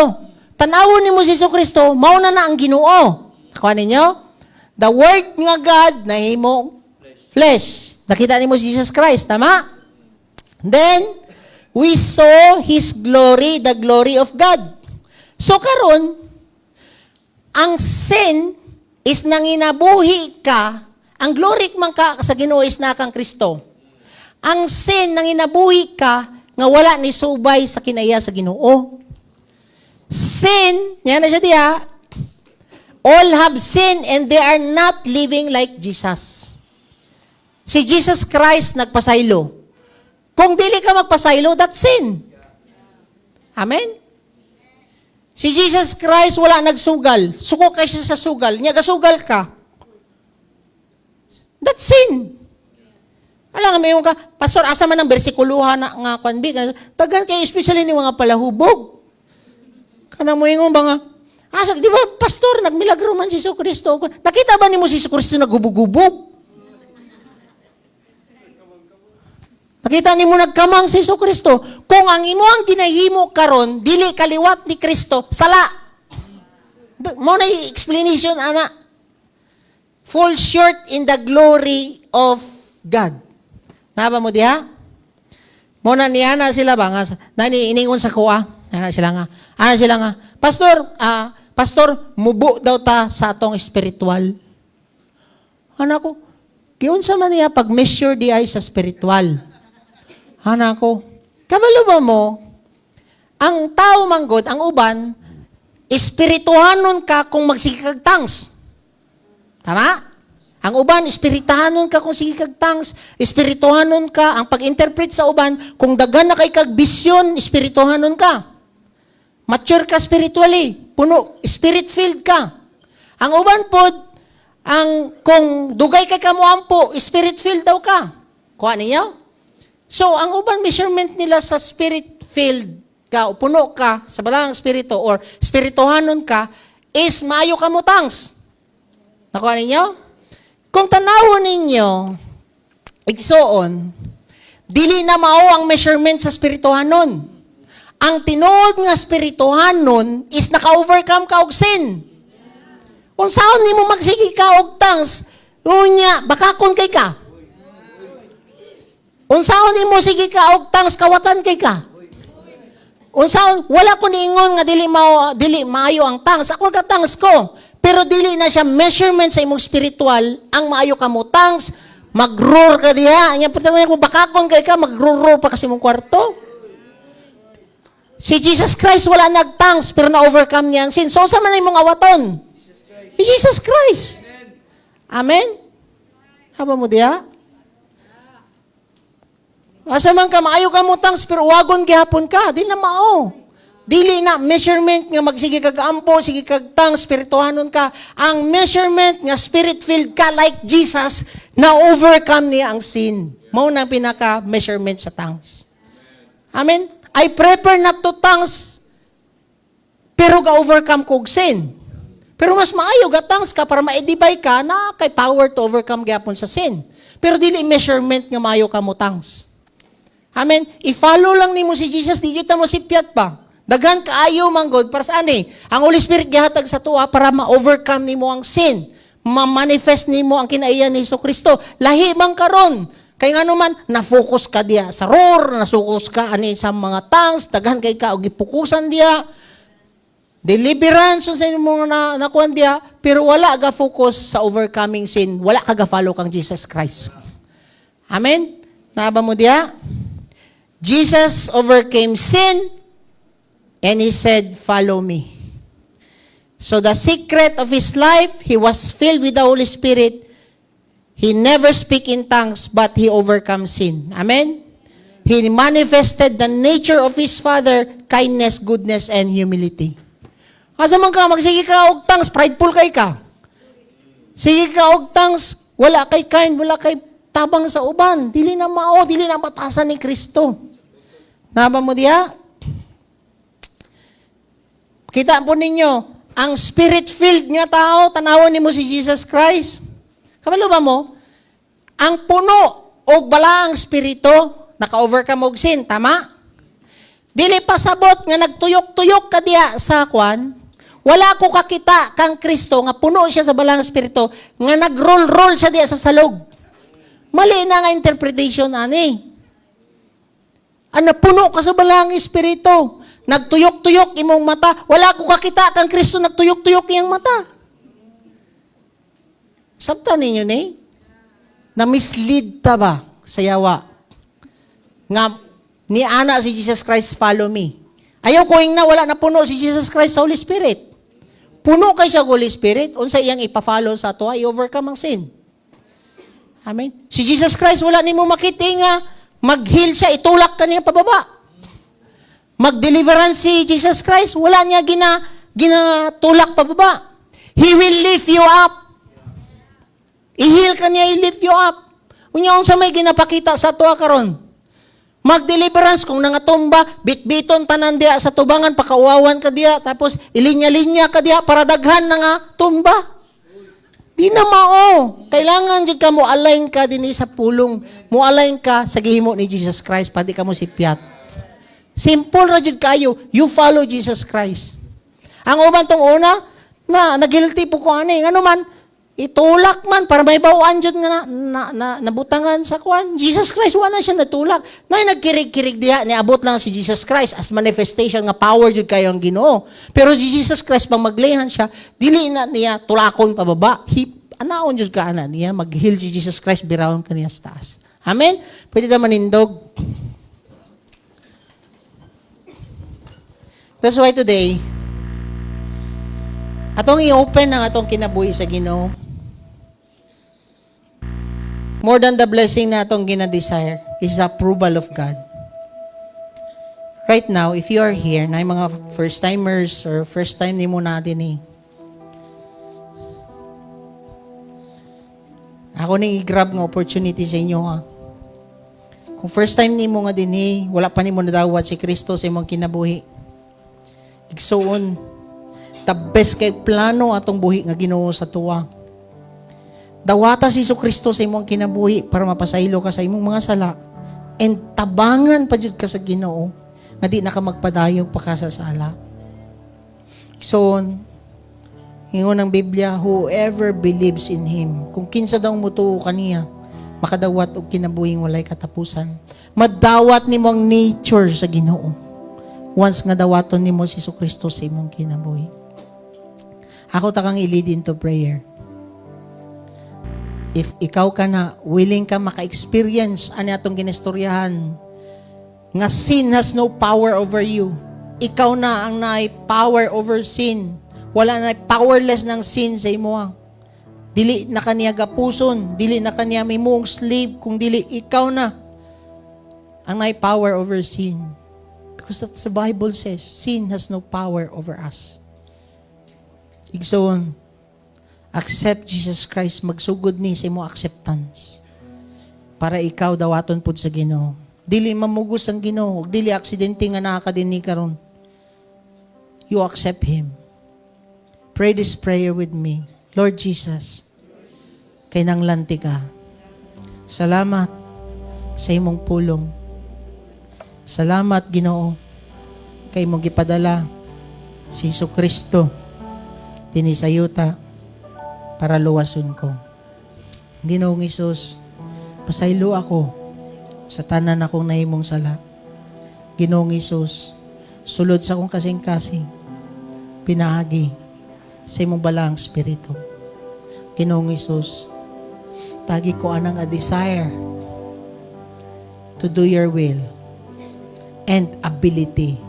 Tanawon nimo si Hesukristo, mao na ang Ginoo. Kuha ninyo? The Word nga God, nahimong flesh. Nakita niyo si Jesus Christ, tama? Then, we saw His glory, the glory of God. So, karon, ang sin is nanginabuhi ka, ang glory man ka sa Ginoo is na kang Kristo. Ang sin nanginabuhi ka, nga wala ni subay sa kinaya sa Ginoo. Sin, yan na siya diya, all have sinned and they are not living like Jesus. Si Jesus Christ nagpasaylo. Kung dili ka magpasaylo, that's sin. Amen? Si Jesus Christ wala nagsugal. Suko kay siya sa sugal. Niya gasugal ka. That's sin. Alam nga, ka, Pastor, asa man ang bersikuluhan na nga kwanbi. Tagan kayo, especially ni mga palahubog. Kana mo yung mga, di ba, Pastor, nagmilagro man si Kristo. Nakita ba ni mo si Kristo naghubog-hubog? Nakita ni mo nagkamang si Kristo. Kung ang imo ang ginahimo karon dili kaliwat ni Kristo, sala. Mo na explanation ana. Fall short in the glory of God. Naba mo diha? Mo na niya na sila ba nga nani iningon sa kuha. Ana sila nga. Pastor, mubo daw ta sa atong spiritual. Ana ko, giunsa man niya pag measure di ay sa spiritual. Anak ko, kabalo ba mo, ang tao manggod, ang uban, espirituhanon ka kung magsigikag tongues. Tama? Ang uban, espirituhanon ka kung sigikag tongues, espirituhanon ka, ang pag-interpret sa uban, kung dagan na kay kag bisyon, espirituhanon ka. Mature ka spiritually, puno, spirit-filled ka. Ang uban pod, kung dugay kay kamuampo, spirit-filled daw ka. Kuha ninyo? So, ang uban measurement nila sa spirit-filled ka, o puno ka sa balang spirito, or spirituhanon ka, is maayo ka mo tongues. Nakuha ninyo? Kung tanawon ninyo, igsoon, dili na mao ang measurement sa spirituhanon. Ang tinuod nga spirituhanon is naka-overcome ka og sin. Kung saan nimo magsigi ka og tongues, unya, bakakon kay ka. Unsaon mo sige ka og tongues kawatan kay ka. Unsaon wala ko niingon nga dili maayo ang tongues. Ako ka tongues ko. Pero dili na siya measurement sa imong spiritual ang maayo ka mo tongues. Mag-roar ka diha. Anya pud ko bakakon kay ka mag-roar pa kasi imong kwarto. Si Jesus Christ wala nag-tongues pero na-overcome niya ang sin. So sa man imong awaton? Jesus Christ. Amen. Haba mo diha? Asa man ka, maayo ka mo tongues, pero wagon gihapon ka. Di na mao. Dili na measurement nga magsige kag ampo, sige kag tongues, spirituhanon ka. Ang measurement nga spirit-filled ka like Jesus, na overcome niya ang sin. Mao na pinaka-measurement sa tongues. Amen? I prefer not to tongues, pero ga-overcome ko og sin. Pero mas maayo ga tongues ka para ma-edify ka na kay power to overcome gihapon sa sin. Pero dili measurement nga maayo ka mo tongues. Amen. I-follow lang nimo si Jesus, di kita mo sipyat pa. Daghan kaayo man God para saan eh? Ang Holy Spirit gihatag sa tuwa para ma-overcome nimo ang sin. Ma-manifest nimo ang kinaiyan ni Hesukristo. Lahi man karon. Kay ngano man na-focus ka diya sa roar, na-focus ka ani sa mga tongues, daghan kay ka og gipukusan diya. Deliverance sa imo na kuan diya, pero wala ga focus sa overcoming sin. Wala ka ga follow kang Jesus Christ. Amen. Naaba mo diya? Jesus overcame sin and He said, follow me. So the secret of his life, he was filled with the Holy Spirit. He never speak in tongues, but he overcome sin. Amen? He manifested the nature of his Father, kindness, goodness, and humility. Asa man ka, magsige ka og tongues, prideful kay ka. Sige ka og tongues, wala kay kind, wala kay tabang sa uban. Dili na mao, dili na batasan ni Kristo. Naba mo diha? Kita po ninyo, ang spirit-filled nga tao, tanawon nimo si Jesus Christ. Kabalo ba mo? Ang puno o balaang spirito, naka-overcome og sin, tama? Dili pasabot nga nagtuyok-tuyok ka diya sa kwan, wala ko kakita kang Kristo nga puno siya sa balaang spirito, nga nag-roll-roll siya diya sa salog. Mali na nga interpretation, ani. Ano, puno ka sa balaang espiritu. Nagtuyok-tuyok imong mata. Wala ko kakita kang Kristo nagtuyok-tuyok iyang mata. Sabta ninyo ni? Na-mislead ta ba sa yawa? Nga, ni ana si Jesus Christ, follow me. Ayaw ko yung na wala na puno si Jesus Christ sa Holy Spirit. Puno kay siya Holy Spirit, unsa iyang ipa-follow sa ato, i-overcome ang sin. Amen? Si Jesus Christ, wala ni mo makita nga, mag-heal siya, itulak ka niya pababa. Mag-deliverance si Jesus Christ, wala niya ginatulak pababa. He will lift you up. I-heal ka niya, i-lift you up. Unya sa may ginapakita sa tuwa karon. Mag-deliverance kung nangatumba, bitbiton tanan diya sa tubangan, pakauawan ka diya, tapos ilinya-linya ka diya para daghan na nga tumba. Di na mao. Kailangan jud ka mo align ka dinhi sa pulong. Mo align ka sa gihimo ni Jesus Christ, pati ka mo sipiat. Simple ra jud kayo. You follow Jesus Christ. Ang uban tong una, nagilty po ko ani. Ano man, itulak man para may bawaan jud nga nabutangan sa kwan. Jesus Christ wala siya natulak. Nay nagkirig-kirig diha ni abot lang si Jesus Christ as manifestation nga power jud kayo ang Ginoo. Pero si Jesus Christ pag maglayhan siya, dili na niya tulakon pababa. Anaon jud ka ana niya mag-heal si Jesus Christ birawon kaniya sa taas. Amen. Pwede ta manindog. That's why today, atong i-open ang atong kinabuhi sa Ginoo. More than the blessing na atong gina-desire is the approval of God. Right now, if you are here, na yung mga first-timers or first time ni mo natin ako nang i-grab ng opportunity sa inyo ha. Kung first time ni mo nga din wala pa ni mo nadawat si Kristo sa imong kinabuhi. Igsuon, the best kay plano atong buhi nga Ginoo sa tuwa. Dawata si Kristo sa imong kinabuhi para mapasaylo ka sa imong mga sala and tabangan pa jud ka sa Ginoo nga di na ka magpadayog pa ka sa sala. Igsuon, ingon ng Biblia, whoever believes in Him, kung kinsa daw mutuo kaniya, makadawat og kinabuhing walay katapusan. Madawat nimo ang nature sa Ginoo. Once nga dawaton nimo si Kristo sa imong kinabuhi. Ako ta kang i-lead into prayer. If ikaw ka na willing ka maka-experience ani atong ginistoryahan nga sin has no power over you. Ikaw na ang naay power over sin. Wala na powerless ng sin sa imo. Dili na kaniya gapuson, dili na kaniya mimong slave, kung dili ikaw na ang naay power over sin. Because the Bible says, sin has no power over us. Igsoon, accept Jesus Christ, magsugod ni sa imo acceptance. Para ikaw dawaton pud sa Ginoo. Dili mamugos ang Ginoo, dili aksidente nga nakakadini karon. You accept Him. Pray this prayer with me. Lord Jesus, kay nang lanti ka. Salamat sa imong pulong. Salamat, Ginoo, kay mong gipadala si Kristo dinhi sa yuta para luwason ko. Ginoong Hesus, pasaylo ako sa tanan akong nahimong sala. Ginoong Hesus, sulod sa akong kasing-kasing, pinahagi sa imong balang spirito. Ginoong Hesus, tagi ko anang a desire to do your will and ability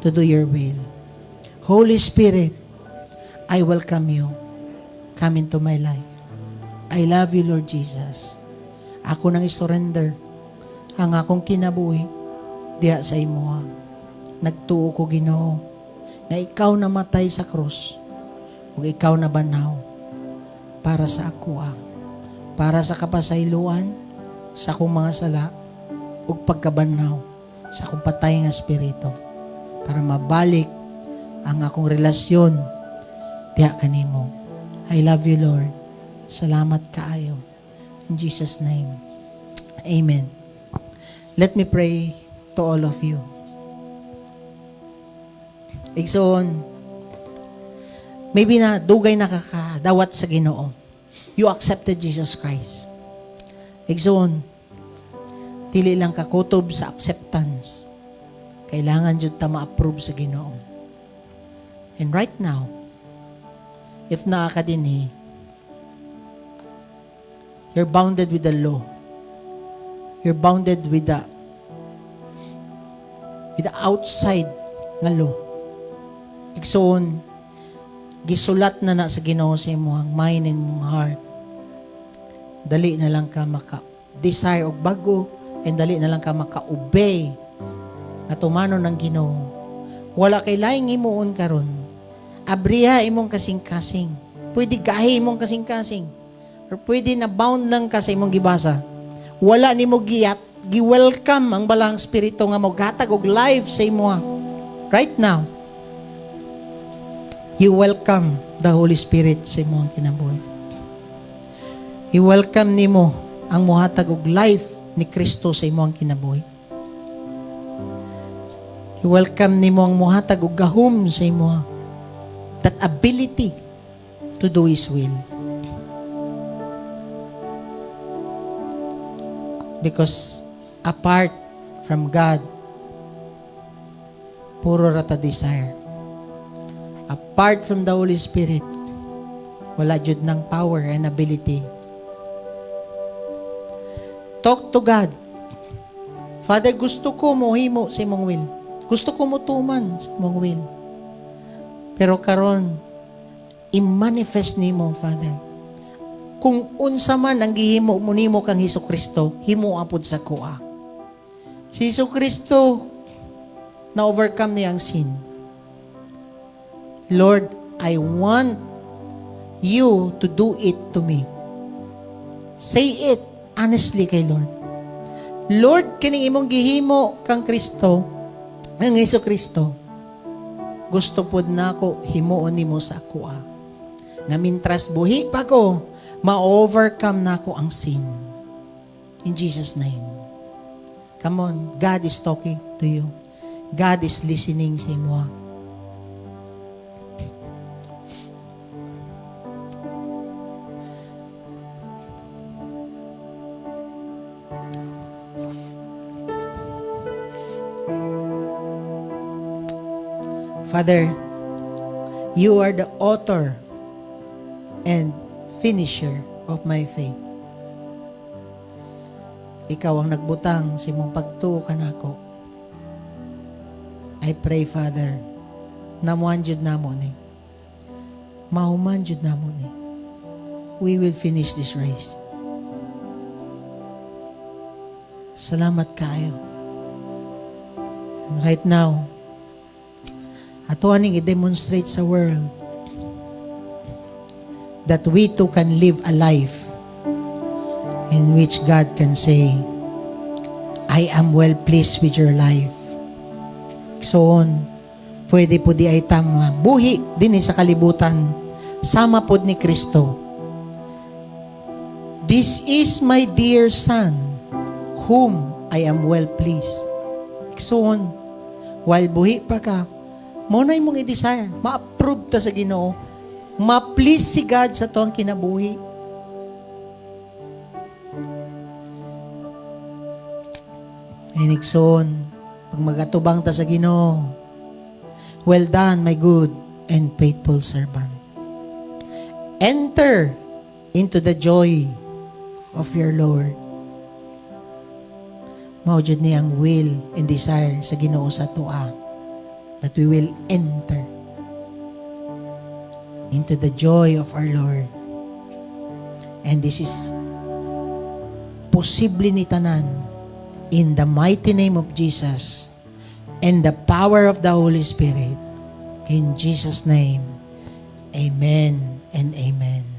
to do your will. Holy Spirit, I welcome you. Come into my life. I love you, Lord Jesus. Ako nang isurrender ang akong kinabuhi diha sa imo. Nagtuo ko, Ginoo, na ikaw namatay sa krus ug ikaw na banaw para sa ako, para sa kapasayloan sa akong mga sala ug pagkabanaw sa akong patay nga espiritu, para mabalik ang akong relasyon diha kanimo. I love you, Lord. Salamat kaayo. In Jesus' name. Amen. Let me pray to all of you. Igsoon, maybe na dugay nakakadawat sa Ginoo. You accepted Jesus Christ. Igsoon, dili lang kakutob sa acceptance. Kailangan jud ta ma-approve sa Ginoo. And right now, if naa ka dinhi, you're bounded with the law. You're bounded with the outside nga law. Igsoon, gisulat na sa Ginoo sa imong mind and imong heart. Dali na lang ka maka-desire og bago, and dali na lang ka maka-obey nga tumanon ng Ginoo. Wala kay laing himuon karon. Abriha imong kasing-kasing. Pwede gahi imong kasing-kasing. Or pwede na bound lang ka sa imong gibasa. Wala nimo gi-welcome ang balang spirito nga maghatag og life sa imo. Right now, you welcome the Holy Spirit sa imong kinabuhi. I-welcome nimo ang mohatag og life ni Kristo sa imong kinabuhi. I-welcome nimo ang mohatag og gahom sa imo. That ability to do His will. Because apart from God, puro rata desire. Apart from the Holy Spirit, wala jud ng power and ability. Talk to God. Father, gusto ko mohimo sa imong will. Gusto ko motuman sa imong will. Pero karon, i-manifest nimo, Father. Kung unsa man ang gihimo mo nimo kang Hesukristo, himo apod sa kuha. Si Hesukristo na overcome niya ang sin. Lord, I want you to do it to me. Say it honestly kay Lord. Lord, kining imong gihimo kang Kristo, ang Hesukristo, gusto pod nako himuon nimo sa ako. Nga mintras buhi pa ko, ma-overcome nako ang sin. In Jesus' name. Come on, God is talking to you. God is listening sa imo. Father, you are the author and finisher of my faith. Ikaw ang nagbutang sa imong pagtuo kanako. I pray, Father, na muan jud namo ni. Mahuman jud namo ni. We will finish this race. Salamat kayo. And right now, ato aning i-demonstrate sa world that we too can live a life in which God can say, I am well pleased with your life. So on, pwede po di ay tama. Buhi din sa kalibutan. Sama po ni Kristo. This is my dear Son, whom I am well pleased. So on, while buhi pa ka, mo na imong i-desire. Ma-approve ta sa Ginoo. Ma-please si God sa tuang kinabuhi. Inigsoon, pag magatubang ta sa Ginoo, well done, my good and faithful servant. Enter into the joy of your Lord. Maujud niya ang will and desire sa Ginoo sa tua, that we will enter into the joy of our Lord. And this is posible ni tanan in the mighty name of Jesus and the power of the Holy Spirit. In Jesus' name, amen and amen.